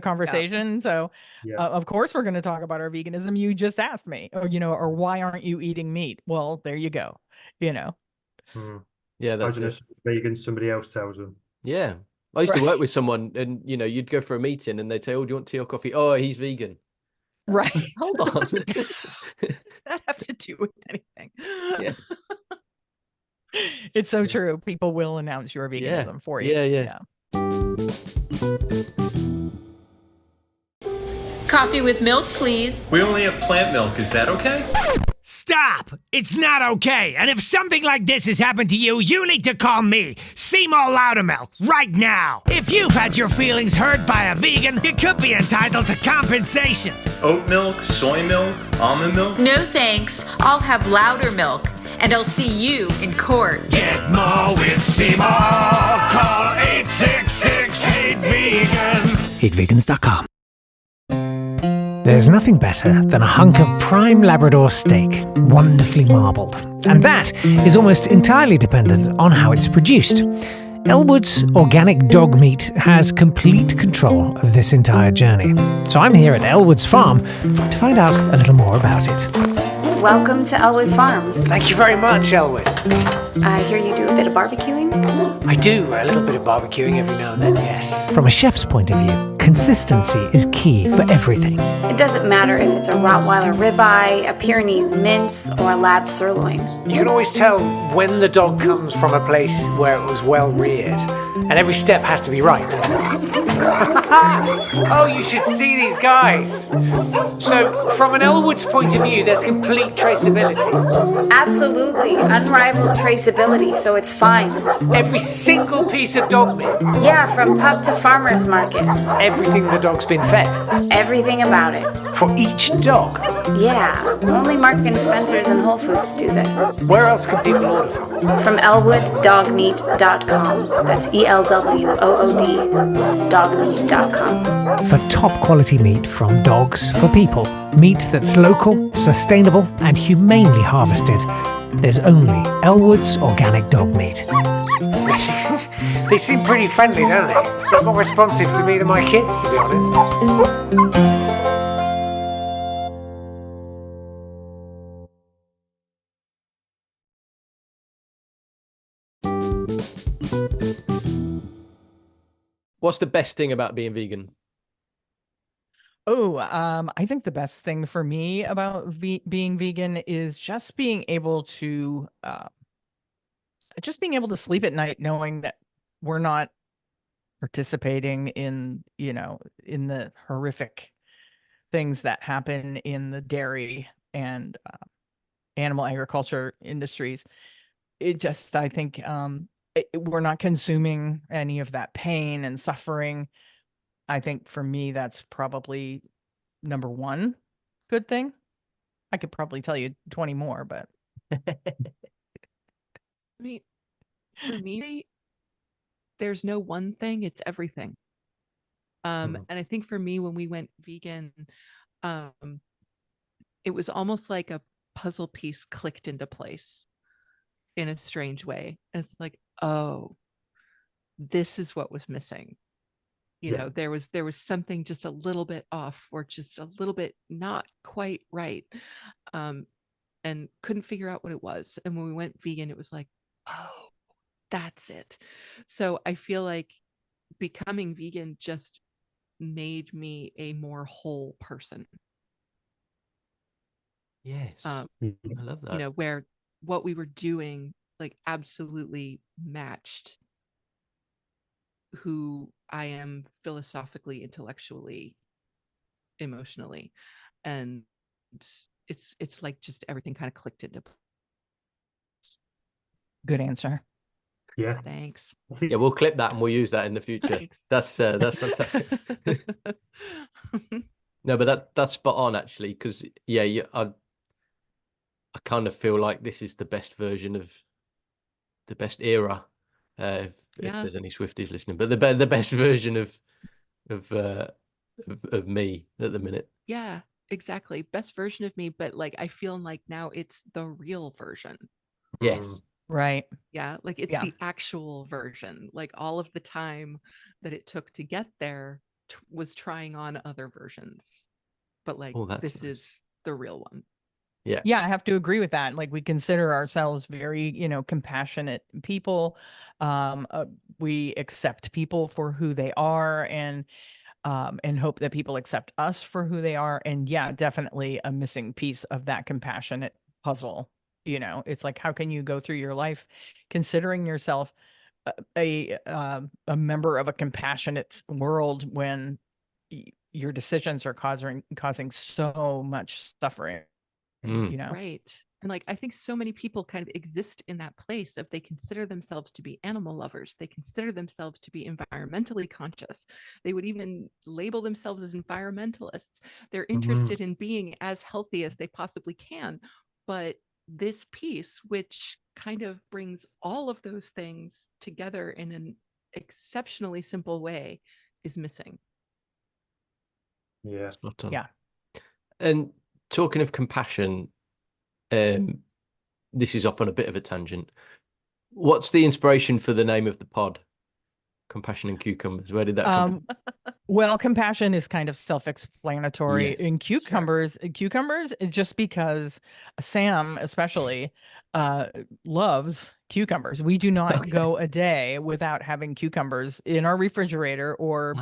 conversation. So Yeah. of course we're going to talk about our veganism. You just asked me, or why aren't you eating meat? Well, there you go. Yeah, that's Imagine it. if vegan, somebody else tells them. Yeah. I used to work with someone and, you'd go for a meeting and they'd say, oh, do you want tea or coffee? Oh, he's vegan. Right. Hold on. What does that have to do with anything? Yeah. It's so true. People will announce your veganism for you. Yeah. Coffee with milk, please. We only have plant milk. Is that okay? Stop! It's not okay. And if something like this has happened to you, you need to call me, Seymour Loudermilk, right now. If you've had your feelings hurt by a vegan, you could be entitled to compensation. Oat milk, soy milk, almond milk? No thanks. I'll have louder milk. And I'll see you in court. Get more with Seymour. Call 866-HATE-VEGANS. HateVegans.com. There's nothing better than a hunk of prime Labrador steak, wonderfully marbled. And that is almost entirely dependent on how it's produced. Elwood's Organic Dog Meat has complete control of this entire journey. So I'm here at Elwood's farm to find out a little more about it. Welcome to Elwood Farms. Thank you very much, Elwood. I hear you do a bit of barbecuing. I do a little bit of barbecuing every now and then, yes. From a chef's point of view, consistency is key for everything. It doesn't matter if it's a Rottweiler ribeye, a Pyrenees mince, or a lab sirloin. You can always tell when the dog comes from a place where it was well reared. And every step has to be right, doesn't it? Oh, you should see these guys. So, from an Elwood's point of view, there's complete traceability. Absolutely, unrivaled traceability, so it's fine. Every single piece of dog meat. Yeah, from pub to farmer's market. Everything the dog's been fed. Everything about it. For each dog. Yeah, only Marks and Spencer's and Whole Foods do this. Where else can people order from? From elwooddogmeat.com. That's ELWOOD dogmeat.com. For top quality meat from dogs for people. Meat that's local, sustainable, and humanely harvested. There's only Elwood's Organic Dog Meat. They seem pretty friendly, don't they? They're more responsive to me than my kids, to be honest. What's the best thing about being vegan? Oh, I think the best thing for me about being vegan is just being able to sleep at night knowing that we're not participating in the horrific things that happen in the dairy and animal agriculture industries. I think we're not consuming any of that pain and suffering. I think for me, that's probably number one good thing. I could probably tell you 20 more, but I mean, for me, there's no one thing, it's everything. And I think for me, when we went vegan, it was almost like a puzzle piece clicked into place in a strange way. And it's like, oh, this is what was missing. You know, there was something just a little bit off, or just a little bit not quite right. And couldn't figure out what it was. And when we went vegan, it was like, oh, that's it. So I feel like becoming vegan just made me a more whole person. Yes. I love that. You know, where what we were doing like absolutely matched who I am philosophically, intellectually, emotionally. And it's like just everything kind of clicked into place. good answer. Yeah. Thanks. Yeah, we'll clip that and we'll use that in the future. Thanks. That's fantastic. No, but that's spot on actually, because I kind of feel like this is the best version of the best era, if there's any Swifties listening, but the best version of me at the minute. Yeah, exactly. Best version of me, but like I feel like now it's the real version. Yes. Right. Yeah, like it's the actual version. Like all of the time that it took to get there was trying on other versions. But like this is the real one. Yeah. Yeah, I have to agree with that. Like we consider ourselves very, compassionate people. We accept people for who they are, and hope that people accept us for who they are. And yeah, definitely a missing piece of that compassionate puzzle. It's like, how can you go through your life considering yourself a member of a compassionate world when your decisions are causing so much suffering? Right. And like I think so many people kind of exist in that place of they consider themselves to be animal lovers, they consider themselves to be environmentally conscious, they would even label themselves as environmentalists. They're interested in being as healthy as they possibly can, but this piece, which kind of brings all of those things together in an exceptionally simple way, is missing. Yeah. Yeah. And talking of compassion, this is off on a bit of a tangent. What's the inspiration for the name of the pod? Compassion and Cucumbers. Where did that come from? Well, compassion is kind of self-explanatory. Yes, In cucumbers, just because Sam especially loves cucumbers. We do not go a day without having cucumbers in our refrigerator or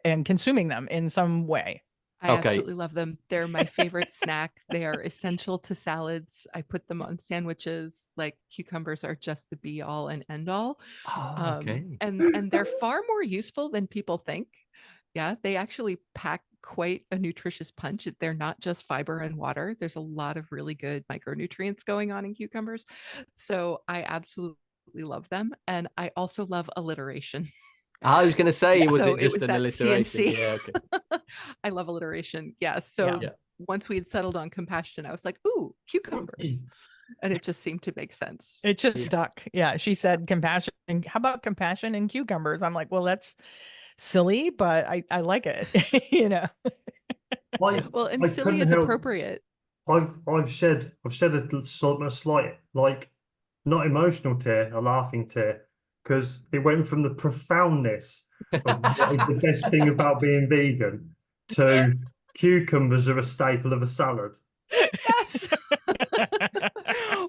and consuming them in some way. I absolutely love them. They're my favorite snack. They are essential to salads. I put them on sandwiches. Like cucumbers are just the be all and end all. And they're far more useful than people think. Yeah, they actually pack quite a nutritious punch. They're not just fiber and water. There's a lot of really good micronutrients going on in cucumbers. So I absolutely love them. And I also love alliteration. I was going to say, was So it just an that alliteration? CNC. Yeah, okay. I love alliteration. Yeah. So once we had settled on compassion, I was like, ooh, cucumbers. And it just seemed to make sense. It just stuck. Yeah. She said compassion. How about compassion and cucumbers? I'm like, well, that's silly, but I like it. Well, and silly is appropriate. I've shed a slight, like, not emotional tear, a laughing tear, because it went from the profoundness of what is the best thing about being vegan to cucumbers are a staple of a salad. Yes.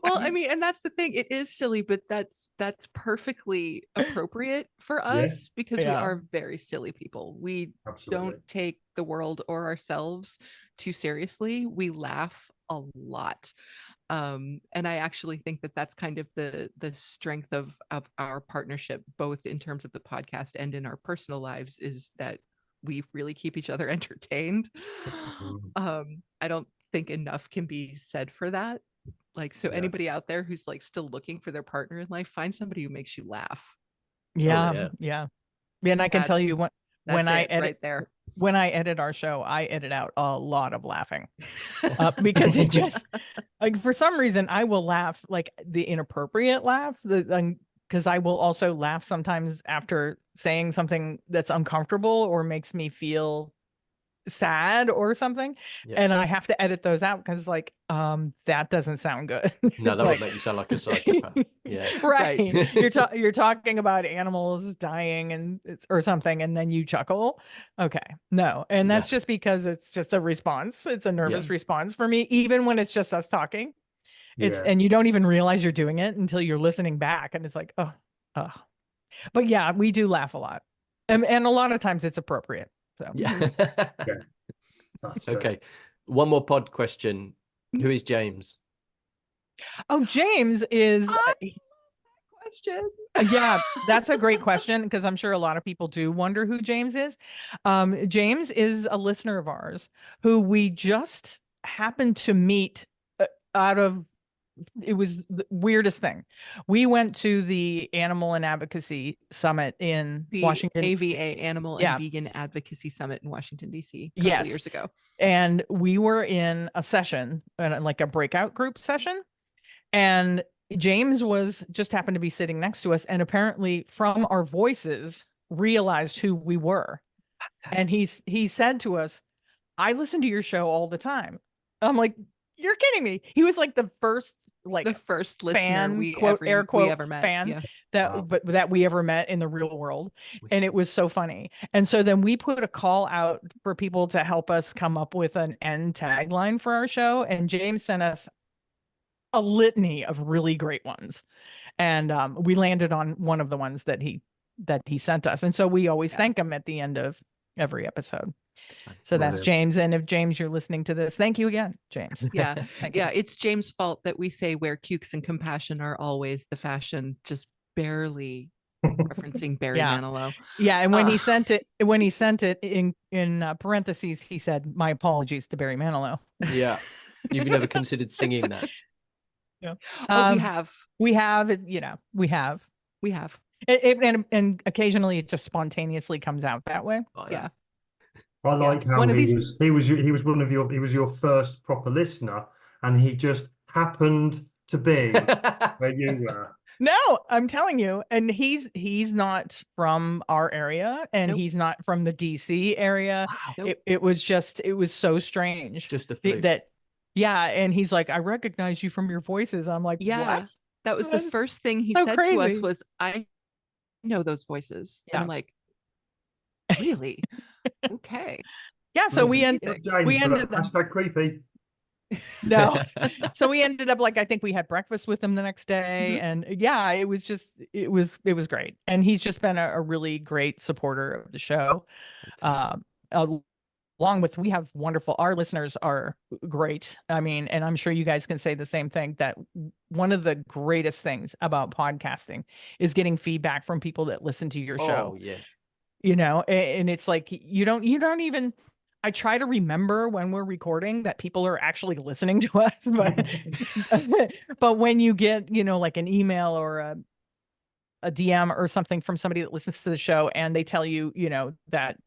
Well, I mean, and that's the thing. It is silly, but that's perfectly appropriate for us because we are very silly people. We don't take the world or ourselves too seriously. We laugh a lot. And I actually think that that's kind of the strength of our partnership, both in terms of the podcast and in our personal lives, is that we really keep each other entertained. I don't think enough can be said for that. Like, so anybody out there who's like still looking for their partner in life, find somebody who makes you laugh. Yeah. And I can tell you when I edit right there. when I edit our show, I edit out a lot of laughing because it just like for some reason I will laugh like the inappropriate laugh, because I will also laugh sometimes after saying something that's uncomfortable or makes me feel sad or something, Yeah. and I have to edit those out because like that doesn't sound good. No, It's that would like- make you sound like a psychopath. Yeah. right. Right. You're talking about animals dying and or something, and then you chuckle. Okay, no, and that's Yeah. just because it's just a response. It's a nervous Yeah. response for me, even when it's just us talking. It's Yeah. and you don't even realize you're doing it until you're listening back, and it's like, oh. But yeah, we do laugh a lot, and a lot of times it's appropriate. So Yeah. Yeah. That's fair. Okay. One more pod question. Who is James? oh, James is. Question. Yeah, that's a great question because I'm sure a lot of people do wonder who James is. James is a listener of ours who we just happened to meet out of. It was the weirdest thing. We went to the Animal and Advocacy Summit in The Washington. AVA Animal Yeah. and Vegan Advocacy Summit in Washington, D.C. a couple Yes. years ago. And we were in a session, like a breakout group session. And James was just happened to be sitting next to us, and apparently from our voices realized who we were. And he said to us, I listen to your show all the time. I'm like, you're kidding me. He was like the first The first listener fan, we quote, ever, air we quotes, ever met. fan Yeah. that Wow. but that we ever met in the real world. And it was so funny. And so then we put a call out for people to help us come up with an end tagline for our show. And James sent us a litany of really great ones. And we landed on one of the ones that he sent us. And so we always thank him at the end of every episode. So that's Brilliant. James. And if James, you're listening to this, thank you again, James. Yeah. Thank you. Yeah. It's James' fault that we say where cukes and compassion are always the fashion, just barely referencing Barry Yeah. Manilow. Yeah, and when he Ugh. sent it in parentheses, he said, "My apologies to Barry Manilow." Yeah. You've never considered singing that? Yeah. Oh, we have. We have, we have. We have. And occasionally it just spontaneously comes out that way. Oh, Yeah. I like how One of he these- was he was your first proper listener, and he just happened to be where you were. No, I'm telling you, and he's not from our area, and Nope. he's not from the DC area. Nope. It was so strange Just a fluke. that, yeah. And he's like, I recognize you from your voices. I'm like, Yeah. what? That was the That's first thing he so said to us crazy. was, I know those voices. Yeah. And I'm like, really? Okay. Yeah. So we Amazing. ended. James, we but ended up- hashtag creepy. No. So we ended up like, I think we had breakfast with him the next day. Mhm. And yeah, it was great. And he's just been a really great supporter of the show. Along with, we have our listeners are great. I mean, and I'm sure you guys can say the same thing, that one of the greatest things about podcasting is getting feedback from people that listen to your show. Oh, yeah. And it's like, you don't even, I try to remember when we're recording that people are actually listening to us, but when you get, like an email or a DM or something from somebody that listens to the show, and they tell you, that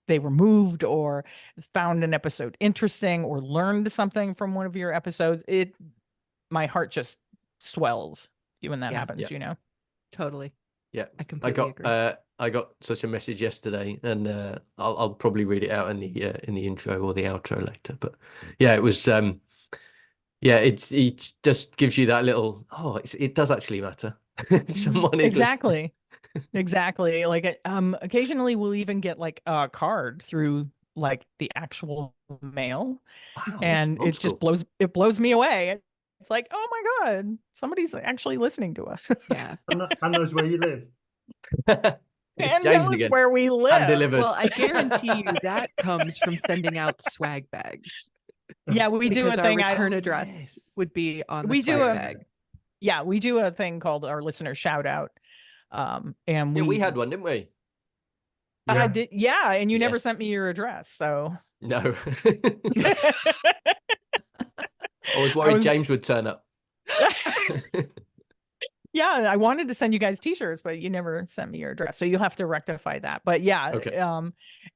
they were moved or found an episode interesting or learned something from one of your episodes, my heart just swells when that Yeah. happens, Totally. Yeah. I completely agree. I got such a message yesterday, and I'll probably read it out in the intro or the outro later. But yeah, it was it just gives you that little, it does actually matter. Someone is exactly. Exactly. Like occasionally we'll even get like a card through like the actual mail, Wow, and old it just school. blows me away. It's like, oh my God, somebody's actually listening to us. Yeah. And knows where you live. It's And James knows again. where we Hand live. delivered. Well, I guarantee you that comes from sending out swag bags. Yeah, we do Because a our thing. return address yes. would be on the We do swag a- bag. Yeah, we do a thing called our listener shout out. And Yeah, we had one, didn't we? I Yeah. did. Yeah, and you never Yes. sent me your address, so. No. I was worried was- James would turn up. Yeah, I wanted to send you guys t-shirts, but you never sent me your address. So you'll have to rectify that. But yeah, Okay.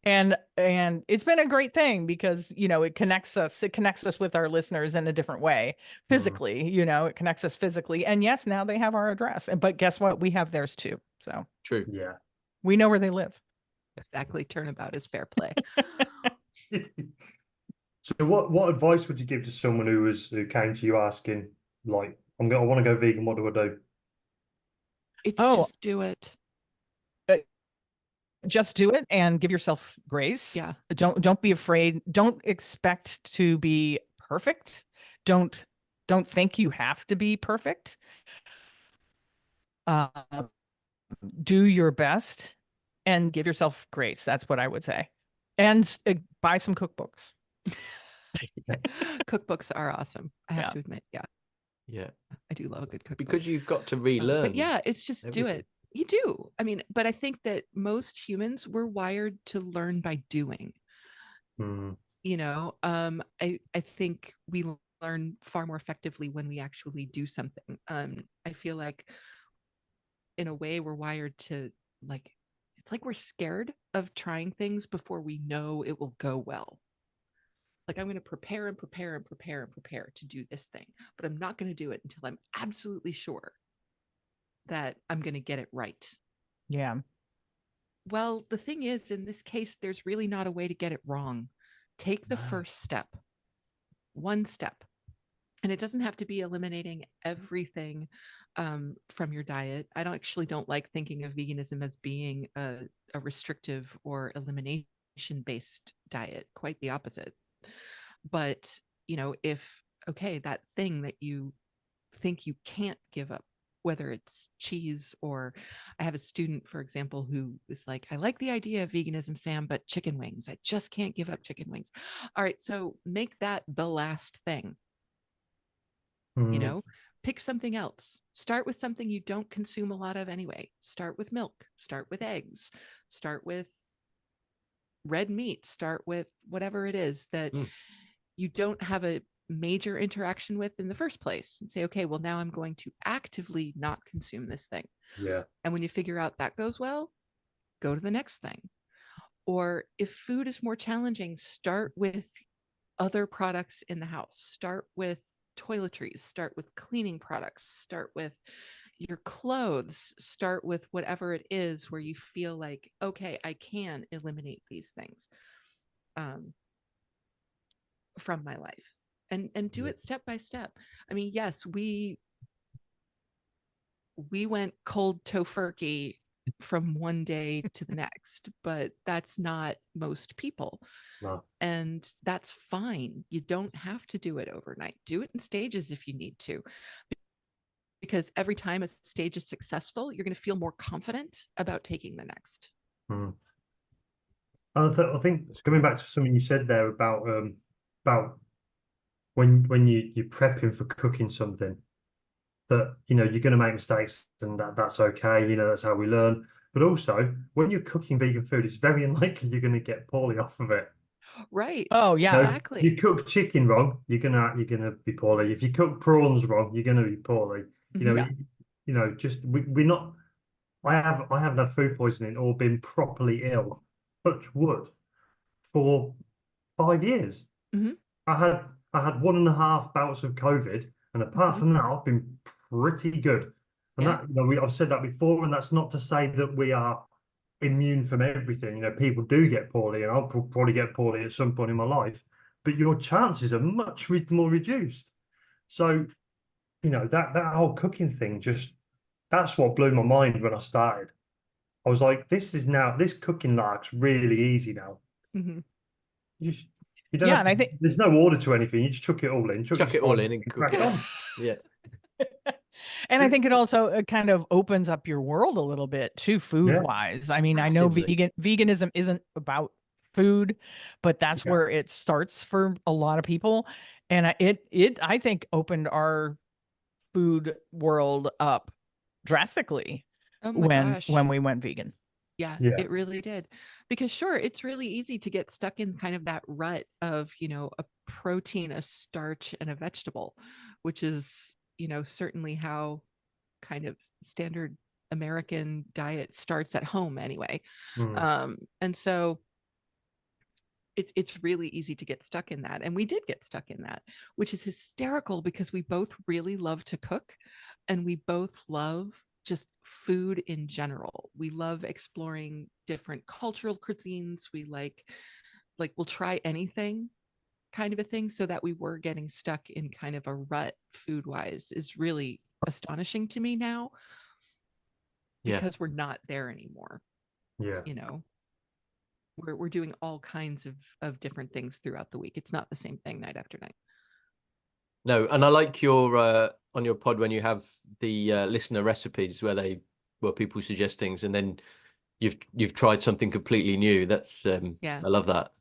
and it's been a great thing because, it connects us. It connects us with our listeners in a different way. Physically, it connects us physically. And yes, now they have our address. But guess what? We have theirs too. So True. Yeah. we know where they live. Exactly. Turnabout is fair play. So what advice would you give to someone who came to you asking, like, I want to go vegan, what do I do? It's Oh. just do it. Just do it and give yourself grace. Yeah. Don't be afraid. Don't expect to be perfect. Don't think you have to be perfect. Do your best and give yourself grace. That's what I would say. And buy some cookbooks. Cookbooks are awesome. I have to admit. Yeah. Yeah. I do love a good cookbook. Because you've got to relearn. But yeah, it's just do everything. it. You do. I mean, but I think that most humans were wired to learn by doing. I think we learn far more effectively when we actually do something. I feel like in a way we're wired to it's like we're scared of trying things before we know it will go well. Like, I'm going to prepare and prepare and prepare and prepare to do this thing, but I'm not going to do it until I'm absolutely sure that I'm going to get it right. Yeah. Well, the thing is, in this case, there's really not a way to get it wrong. Take the first step, one step. And it doesn't have to be eliminating everything from your diet. I don't like thinking of veganism as being a restrictive or elimination-based diet. Quite the opposite. But, if, that thing that you think you can't give up, whether it's cheese or I have a student, for example, who is like, I like the idea of veganism, Sam, but chicken wings, I just can't give up chicken wings. All right. So make that the last thing, pick something else. Start with something you don't consume a lot of anyway. Start with milk, start with eggs, start with red meat, start with whatever it is that you don't have a major interaction with in the first place, and say, okay, well, now I'm going to actively not consume this thing. Yeah. And when you figure out that goes well, go to the next thing. Or if food is more challenging, start with other products in the house. Start with toiletries, start with cleaning products, start with your clothes, start with whatever it is where you feel like, okay, I can eliminate these things from my life. And do it step by step. I mean, yes, we went cold tofurkey from one day to the next, but that's not most people. No. And that's fine. You don't have to do it overnight. Do it in stages if you need to. Because every time a stage is successful, you're going to feel more confident about taking the next. I think coming back to something you said there about when you're prepping for cooking something, that you're going to make mistakes, and that's okay. That's how we learn. But also, when you're cooking vegan food, it's very unlikely you're going to get poorly off of it. Right. Oh yeah. Exactly. You cook chicken wrong, you're gonna be poorly. If you cook prawns wrong, you're gonna be poorly. Just we're not. I haven't had food poisoning or been properly ill, touch wood, for 5 years. I had 1.5 bouts of COVID, and apart from that, I've been pretty good. And that I've said that before, and that's not to say that we are immune from everything. People do get poorly, and I'll probably get poorly at some point in my life, but your chances are much more reduced. So, that whole cooking thing, that's what blew my mind when I started. I was like, this cooking lark's really easy now. You don't have and I think there's no order to anything. You just chuck it all in, chuck it all in and crack on. Yeah. And I think it also kind of opens up your world a little bit too, food wise. I mean, Massively. I know veganism isn't about food, but that's where it starts for a lot of people. And I think opened our food world up drastically when we went vegan. Yeah, it really did. Because sure, it's really easy to get stuck in kind of that rut of, a protein, a starch, and a vegetable, which is, certainly how kind of standard American diet starts at home anyway. Mm. And so it's really easy to get stuck in that. And we did get stuck in that, which is hysterical because we both really love to cook and we both love just food in general. We love exploring different cultural cuisines. We like we'll try anything kind of a thing. So that we were getting stuck in kind of a rut food wise is really astonishing to me now because we're not there anymore. Yeah. You know, we're doing all kinds of different things throughout the week. It's not the same thing night after night. No, and I like your on your pod when you have the listener recipes where people suggest things, and then you've tried something completely new. That's Yeah. I love that.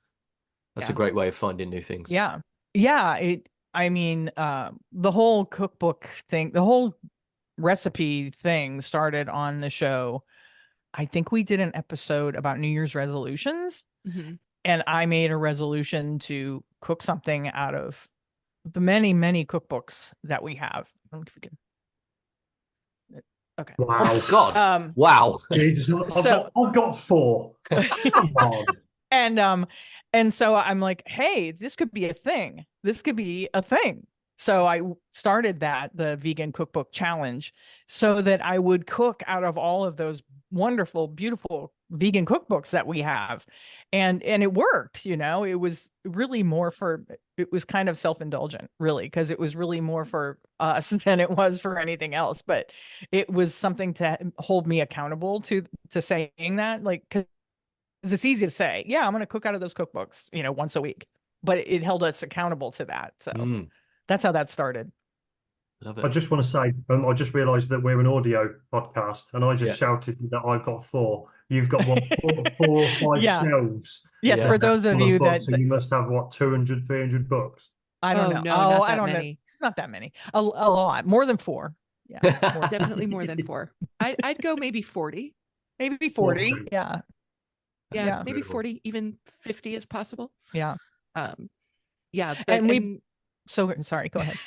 That's a Yeah. great way of finding new things. Yeah. I mean, the whole cookbook thing, the whole recipe thing started on the show. I think we did an episode about New Year's resolutions, Mhm. and I made a resolution to cook something out of the many, many cookbooks that we have. I don't know if we can. Okay. Wow. Oh God. Wow. Jesus, I've got 4. Come on. And so I'm like, hey, this could be a thing. This could be a thing. So I started the vegan cookbook challenge, so that I would cook out of all of those wonderful, beautiful vegan cookbooks that we have. And it worked, it was really it was kind of self-indulgent, really, because it was really more for us than it was for anything else. But it was something to hold me accountable to saying that, like, because it's easy to say, yeah, I'm going to cook out of those cookbooks, once a week, but it held us accountable to that. So that's how that started. Love I it. just want to say, I just realised that we're an audio podcast, and I just Yeah. shouted that I've got 4. You've got what, 4 or 5 Yeah. shelves. Yes, Yeah. for those of full of you books, that so you must have what, 200, 300 books. I don't know. No, not I that don't know. many. Not that many. A lot. More than 4. Yeah. Definitely more than 4. I'd go maybe 40. Maybe 40. 40. Yeah. Yeah, Yeah. maybe Incredible. 40, even 50 is possible. Yeah. Yeah, but And so sorry, go ahead.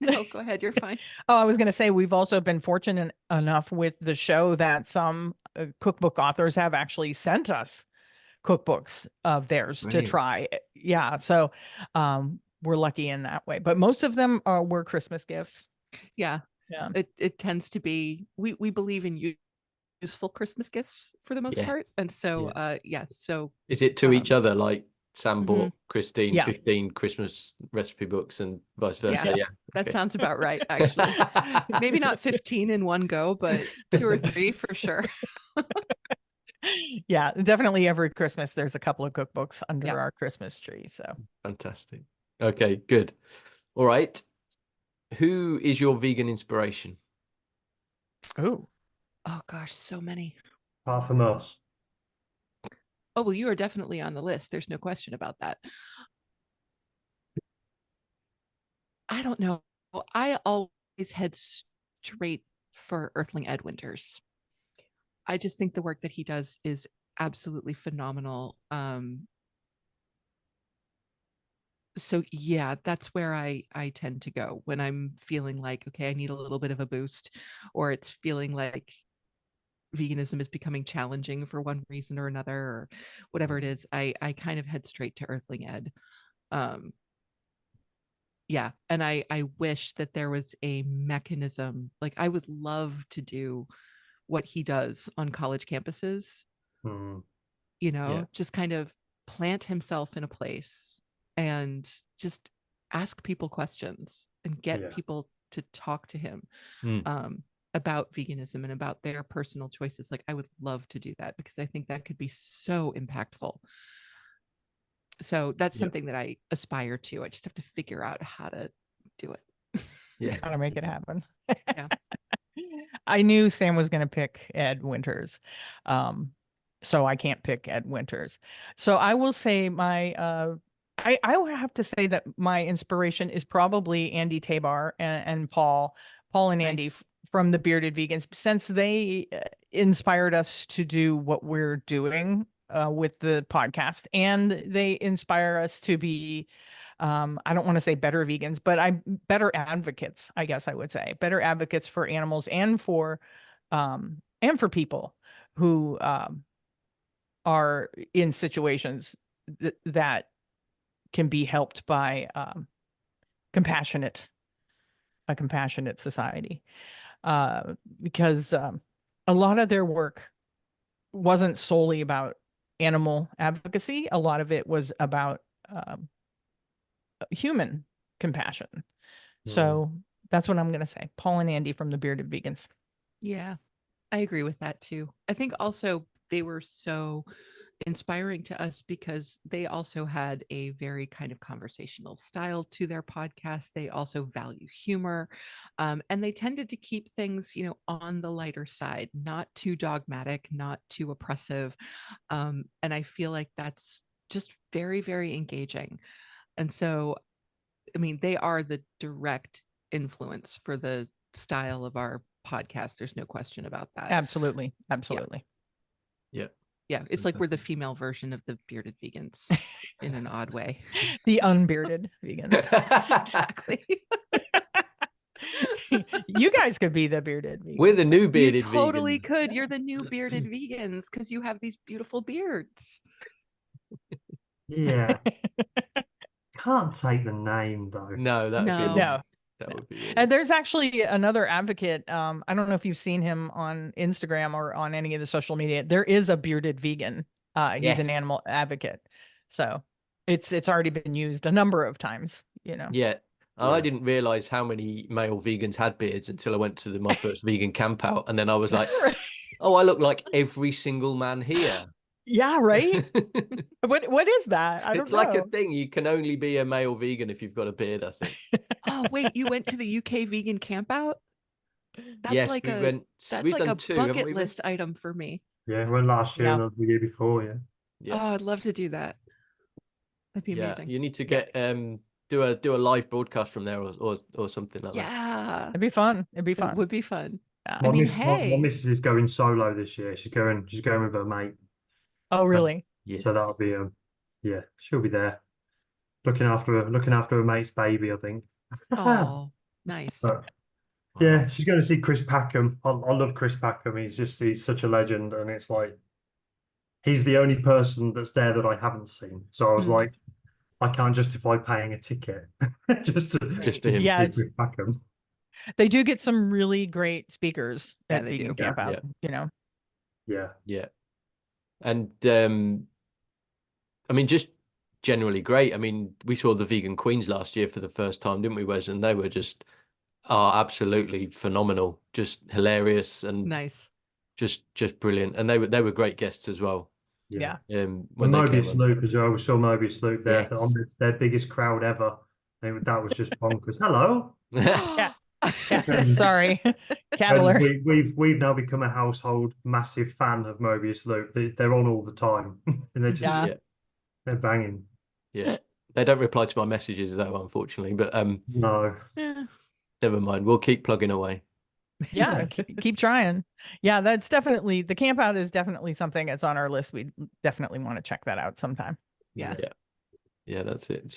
no, go ahead. You're fine. Oh, I was going to say, we've also been fortunate enough with the show that some cookbook authors have actually sent us cookbooks of theirs to Brilliant. try. Yeah. So we're lucky in that way. But most of them were Christmas gifts. Yeah. Yeah. It tends to be, we believe in useful Christmas gifts for the most part. Yes. And so, yes. So Is it to each other, like Sam bought Christine Yeah. 15 Christmas recipe books and vice versa? Yeah. Yeah. that Okay. sounds about right, actually. Maybe not 15 in one go, but 2 or 3 for sure. Yeah, definitely every Christmas there's a couple of cookbooks under Yeah. our Christmas tree. So Fantastic. Okay, good. All right. Who is your vegan inspiration? oh Gosh, so many. Apart from us. Oh, well, you are definitely on the list. There's no question about that. I don't know. I always head straight for Earthling Ed Winters. I just think the work that he does is absolutely phenomenal. So yeah, that's where I tend to go when I'm feeling like, okay, I need a little bit of a boost, or it's feeling like veganism is becoming challenging for one reason or another, or whatever it is. I kind of head straight to Earthling Ed. Yeah, and I wish that there was a mechanism. Like, I would love to do what he does on college campuses. Just kind of plant himself in a place and just ask people questions and get people to talk to him about veganism and about their personal choices. Like, I would love to do that because I think that could be so impactful. So that's something that I aspire to. I just have to figure out how to do it. Yeah. how to make it happen. Yeah. I knew Sam was going to pick Ed Winters. So I can't pick Ed Winters. So I will say I will have to say that my inspiration is probably Andy Tabar and Paul and Andy Nice. from the Bearded Vegans, since they inspired us to do what we're doing with the podcast, and they inspire us to be I don't want to say better vegans, but better advocates, I guess I would say, better advocates for animals and for people who are in situations that can be helped by a compassionate society, because a lot of their work wasn't solely about animal advocacy. A lot of it was about human compassion. So that's what I'm going to say. Paul and Andy from the Bearded Vegans. Yeah, I agree with that too. I think also they were so inspiring to us because they also had a very kind of conversational style to their podcast. They also value humor, and they tended to keep things, on the lighter side, not too dogmatic, not too oppressive. And I feel like that's just very, very engaging. And so, I mean, they are the direct influence for the style of our podcast. There's no question about that. Absolutely. Yeah. Yeah, it's like we're the female version of the Bearded Vegans in an odd way. The unbearded vegans. Exactly. You guys could be the bearded vegans. We're the new bearded You totally vegans. could. You're the new bearded vegans because you have these beautiful beards. Yeah. Can't take the name though. No, that would be No. No. that would be And there's actually another advocate. I don't know if you've seen him on Instagram or on any of the social media. There is a bearded vegan. He's an Yes. animal advocate. So it's already been used a number of times, Yeah. Yeah. I didn't realize how many male vegans had beards until I went to my first vegan camp out. And then I was like, oh, I look like every single man here. Yeah, right. What is that? I don't It's like know. a thing. You can only be a male vegan if you've got a beard, I think. Oh, wait, you went to the UK vegan campout? That's Yes, like we've that's like done a two, haven't bucket we, Rick? list item for me. Yeah, well, last year Yeah. and the year before, yeah. Yeah. Oh, I'd love to do that. That'd be amazing. You need to get do a live broadcast from there or something like that. Yeah, It'd be fun. It'd be it fun. would be fun. Yeah. I mean, my hey. missus is going solo this year. She's going with her mate. Oh, really? Yes. So that'll be yeah, she'll be there. Looking after her mate's baby, I think. Oh, nice. But yeah, she's going to see Chris Packham. I love Chris Packham. He's such a legend, and it's like he's the only person that's there that I haven't seen. So I was like, I can't justify paying a ticket just for him. Yeah. See Chris Packham. They do get some really great speakers Yeah, at they Vegan do. Camp Out, Yeah. Yeah. Yeah. And I mean, just generally great. I mean, we saw the Vegan Queens last year for the first time, didn't we, Wes? And they were just absolutely phenomenal, just hilarious and Nice. just brilliant. And they were great guests as well. Yeah. And When they came Mobius on. Loop as well. We saw Mobius Loop there Yes. on their biggest crowd ever. That was just bonkers. Hello. Yeah. Sorry, Cavalier. We've now become a household massive fan of Mobius Loop. They're on all the time. And they're just they're banging. Yeah. They don't reply to my messages though, unfortunately. But No. never mind. We'll keep plugging away. Yeah, keep trying. Yeah, that's definitely the camp out is definitely something that's on our list. We definitely want to check that out sometime. Yeah. Yeah, that's it.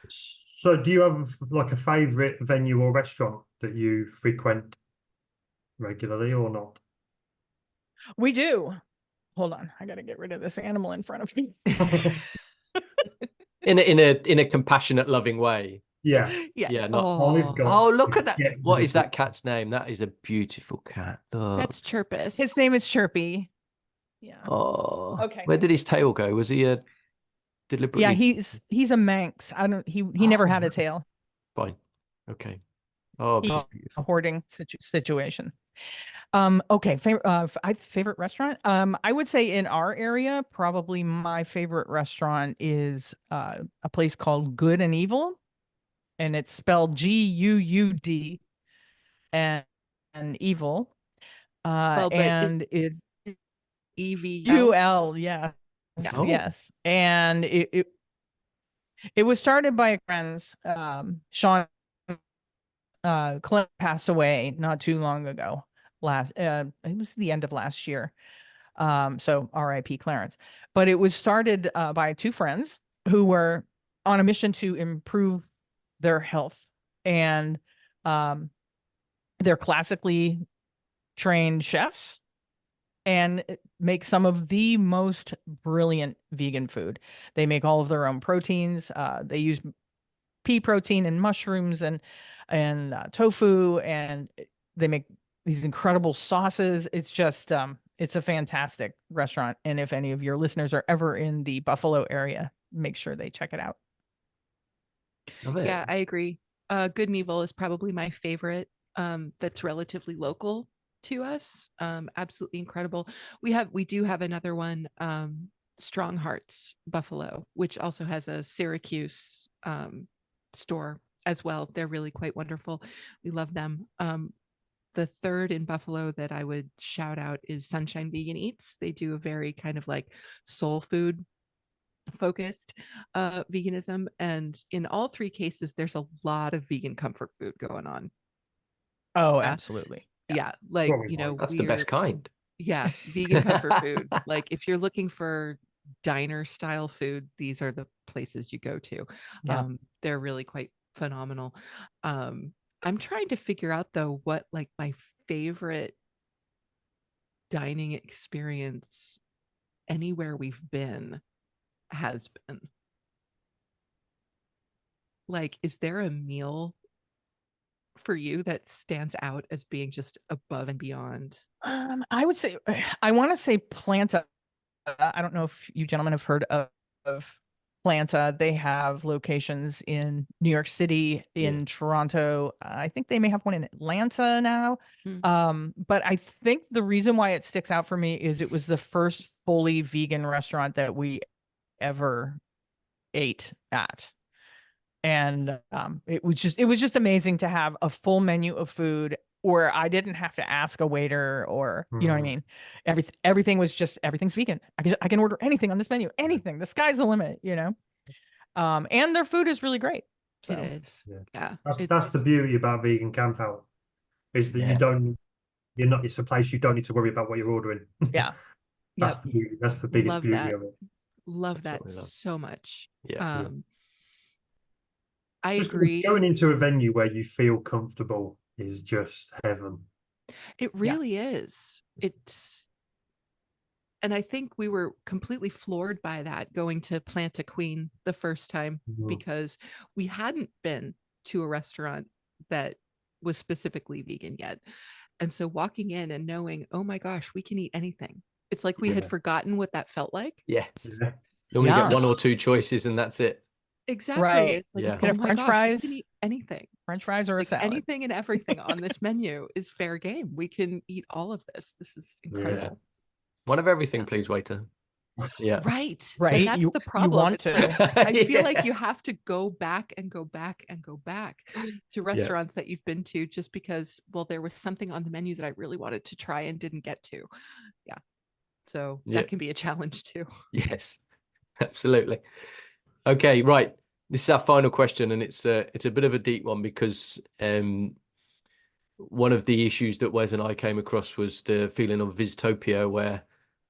So do you have like a favorite venue or restaurant that you frequent regularly or not? We do. Hold on, I got to get rid of this animal in front of me. in a compassionate, loving way. Yeah. Yeah. Not. Oh, Look at that! What is that cat's name? That is a beautiful cat. Oh. That's Chirpus. His name is Chirpy. Yeah. Oh. Okay. Where did his tail go? Was he a deliberately? Yeah, he's a Manx. He never had a tail. Fine. Okay. Oh, A hoarding situation. Okay. Favorite restaurant. I would say in our area, probably my favorite restaurant is a place called Good and Evil, and it's spelled Guud and Evil. And it's EVUL. Yeah. Oh. Yes. And it was started by friends. Sean Clint passed away not too long ago. It was the end of last year. So R.I.P. Clarence. But it was started by two friends who were on a mission to improve their health. And they're classically trained chefs and make some of the most brilliant vegan food. They make all of their own proteins. They use pea protein and mushrooms and tofu, and they make these incredible sauces. It's just it's a fantastic restaurant. And if any of your listeners are ever in the Buffalo area, make sure they check it out. Love it. Yeah, I agree. Good and Evil is probably my favorite. That's relatively local to us. Absolutely incredible. We do have another one, Strong Hearts Buffalo, which also has a Syracuse store as well. They're really quite wonderful. We love them. The third in Buffalo that I would shout out is Sunshine Vegan Eats. They do a very kind of like soul food focused veganism, and in all three cases there's a lot of vegan comfort food going on. Oh, absolutely. Yeah, like, Probably you know, right. That's the best kind. yeah, vegan comfort food. Like if you're looking for diner style food, these are the places you go to. Yeah. They're really quite phenomenal. I'm trying to figure out though what like my favorite dining experience anywhere we've been has been. Like, is there a meal for you that stands out as being just above and beyond? I would say, I want to say Planta. I don't know if you gentlemen have heard of Planta. They have locations in New York City, in Toronto. I think they may have one in Atlanta now. But I think the reason why it sticks out for me is it was the first fully vegan restaurant that we ever ate at. And it was just amazing to have a full menu of food, or I didn't have to ask a waiter, or you know what I mean. Everything's vegan. I can order anything on this menu, anything. The sky's the limit, you know. And their food is really great. So It is. Yeah. That's the beauty about vegan camp out, is that it's a place you don't need to worry about what you're ordering. yeah. That's the beauty. That's the biggest Love beauty that. of it. Love that so much. Yeah. I Just agree. going into a venue where you feel comfortable is just heaven. It really is. And I think we were completely floored by that going to Planta Queen the first time, because we hadn't been to a restaurant that was specifically vegan yet. And so walking in and knowing, oh my gosh, we can eat anything. It's like we had forgotten what that felt like. Yes. Normally get one or two choices and that's it. Exactly. Right. It's like, Yeah. Can oh have my French gosh, fries, we can eat anything. French fries or a Like salad. anything and everything on this menu is fair game. We can eat all of this. This is incredible. One of everything, please, waiter. Yeah. Right. Right. And that's the problem. You want It's to. like, I feel like you have to go back and go back and go back to restaurants that you've been to just because, well, there was something on the menu that I really wanted to try and didn't get to. Yeah. So that can be a challenge too. Yes, absolutely. Okay, right. This is our final question, and it's a bit of a deep one, because one of the issues that Wes and I came across was the feeling of Vistopia, where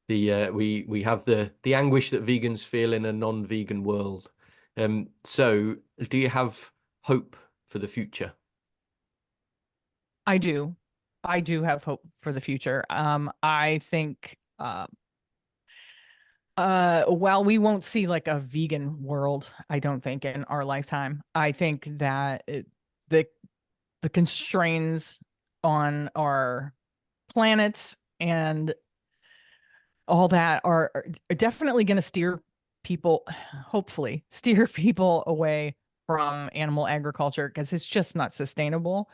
we have the anguish that vegans feel in a non-vegan world. So do you have hope for the future? I do have hope for the future. I think while we won't see like a vegan world, I don't think in our lifetime, I think that the constraints on our planet and all that are definitely going to hopefully steer people away from animal agriculture, because it's just not sustainable.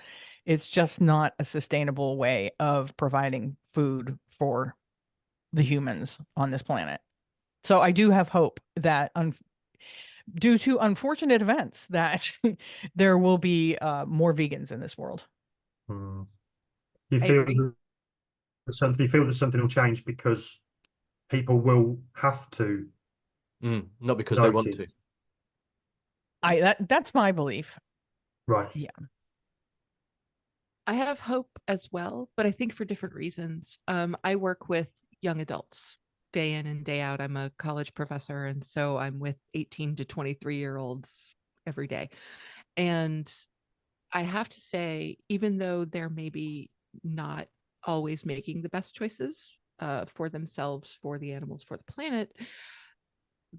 It's just not a sustainable way of providing food for the humans on this planet. So I do have hope that due to unfortunate events that there will be more vegans in this world. You feel that something will change because people will have to, not because they want to. That's my belief. Right. Yeah. I have hope as well, but I think for different reasons. I work with young adults, day in and day out. I'm a college professor, and so I'm with 18 to 23-year-olds every day. And I have to say, even though they're maybe not always making the best choices for themselves, for the animals, for the planet,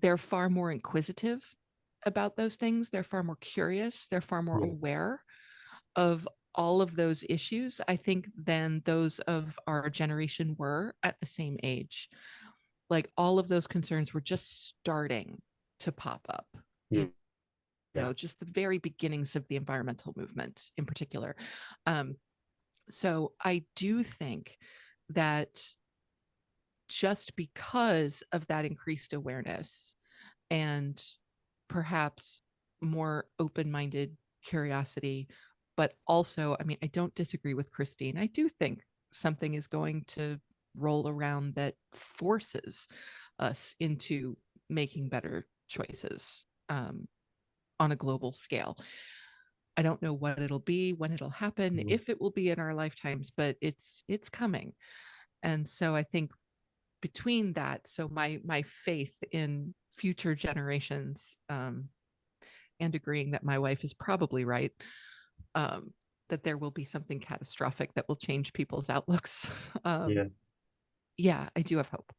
they're far more inquisitive about those things. They're far more curious. They're far more aware of all of those issues, I think, than those of our generation were at the same age. Like, all of those concerns were just starting to pop up. Yeah. You know, just the very beginnings of the environmental movement in particular. So I do think that just because of that increased awareness and perhaps more open-minded curiosity, but also, I mean, I don't disagree with Christine. I do think something is going to roll around that forces us into making better choices on a global scale. I don't know what it'll be, when it'll happen, if it will be in our lifetimes, but it's coming. And so I think between that, so my faith in future generations, and agreeing that my wife is probably right, that there will be something catastrophic that will change people's outlooks. Yeah, I do have hope.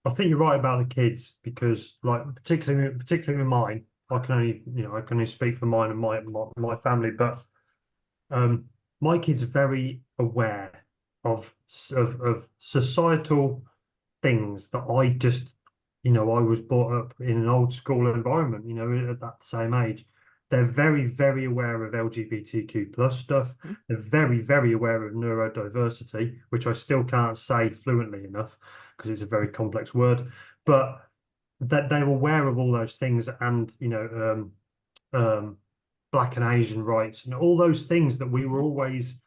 I think you're right about the kids, because, like, particularly with mine, I can only speak for mine and my family, but my kids are very aware of societal things that I just, I was brought up in an old school environment, at that same age. They're very, very aware of LGBTQ plus stuff. They're very, very aware of neurodiversity, which I still can't say fluently enough because it's a very complex word. But that they're aware of all those things, and Black and Asian rights and all those things that we were always,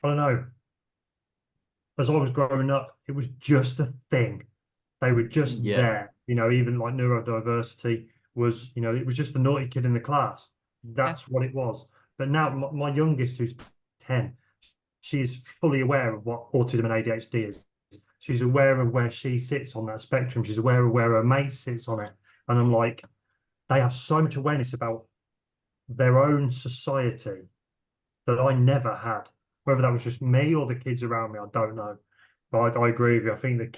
I don't know, as I was growing up, it was just a thing. They were just there, even like neurodiversity was, it was just the naughty kid in the class. That's what it was. But now my youngest, who's 10, she is fully aware of what autism and ADHD is. She's aware of where she sits on that spectrum. She's aware of where her mate sits on it. And I'm like, they have so much awareness about their own society that I never had. Whether that was just me or the kids around me, I don't know. But I agree with you. I think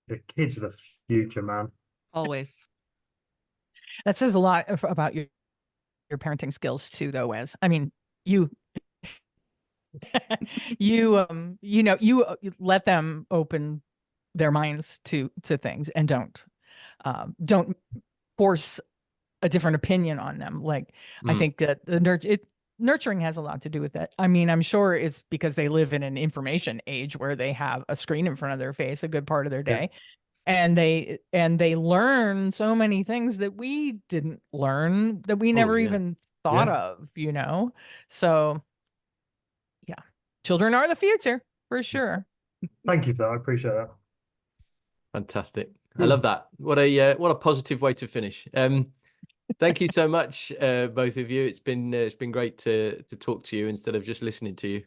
the kids are the future, man. Always. That says a lot about your parenting skills too, though, Wes. I mean, you you let them open their minds to things, and don't force a different opinion on them. Like, I think that nurturing has a lot to do with that. I mean, I'm sure it's because they live in an information age where they have a screen in front of their face a good part of their day. And they learn so many things that we didn't learn, that we never even thought of, So yeah, children are the future for sure. Thank you for that. I appreciate that. Fantastic. I love that. What a positive way to finish. Thank you so much, both of you. It's been great to talk to you instead of just listening to you.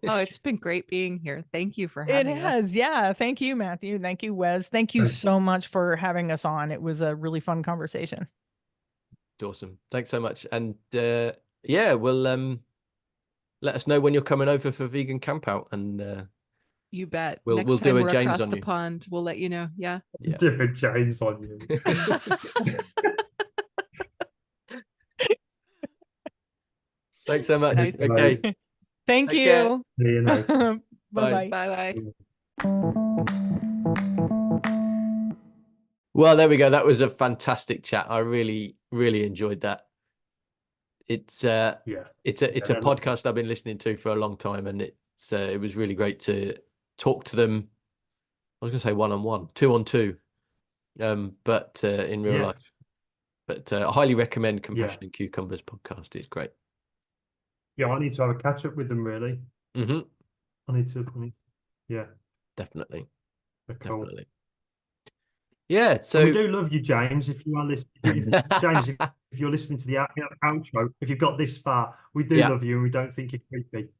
Oh, it's been great being here. Thank you for having us. Yeah. Thank you, Matthew. Thank you, Wes. Thank you so much for having us on. It was a really fun conversation. Awesome. Thanks so much. And we'll let us know when you're coming over for Vegan Camp Out, and you bet. We'll Next do time a we're James across on the you. pond, we'll let you know. Yeah. Do a James on you. Thanks so much. Nice. Okay. Thank Take you. care. See you later. Bye-bye. Bye-bye. Well, there we go. That was a fantastic chat. I really, really enjoyed that. It's a podcast I've been listening to for a long time, and it was really great to talk to them. I was going to say 1-on-1, 2-on-2, but in real life. But I highly recommend Compassion and Cucumbers podcast. It's great. Yeah, I need to have a catch up with them, really. I need to. Yeah, definitely. They're cool. Definitely. Yeah, so and we do love you, James. If you are listening, James, if you're listening to the outro, if you've got this far, we do love you, and we don't think you're creepy.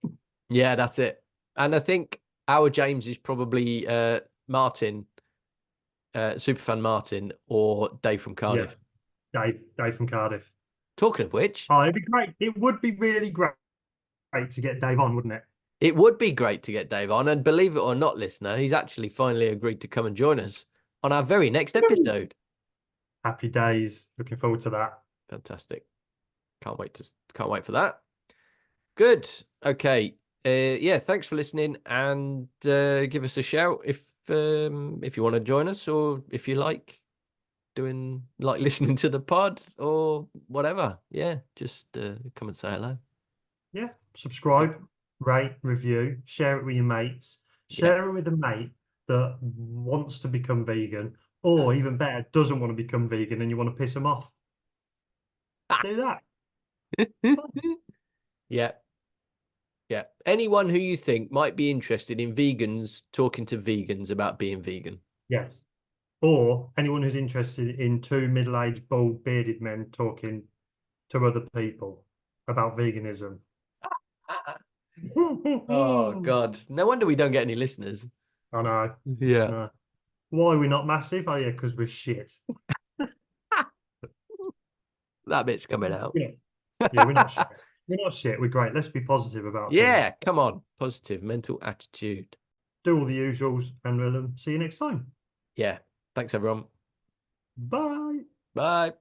Yeah, that's it. And I think our James is probably Martin, Superfan Martin, or Dave from Cardiff. Dave from Cardiff. Talking of which, Oh, it'd be great. It would be really great to get Dave on, wouldn't it? it would be great to get Dave on. And believe it or not, listener, he's actually finally agreed to come and join us on our very next episode. Happy days. Looking forward to that. Fantastic. Can't wait for that. Good. Okay. Yeah, thanks for listening, and give us a shout if you want to join us, or if you like listening to the pod or whatever. Yeah, just come and say hello. Yeah. Subscribe, rate, review, share it with your mates. Share it with a mate that wants to become vegan, or even better, doesn't want to become vegan and you want to piss them off. Do that. Yeah. Yeah. Anyone who you think might be interested in vegans talking to vegans about being vegan. Yes. Or anyone who's interested in two middle-aged, bald, bearded men talking to other people about veganism. Oh, God. No wonder we don't get any listeners. I know. Yeah. No. Why are we not massive? Oh, yeah, because we're shit. That bit's coming out. Yeah, we're not shit. We're not shit. We're great. Let's be positive about Yeah, things. come on. Positive mental attitude. Do all the usuals, and we'll see you next time. Yeah. Thanks, everyone. Bye. Bye.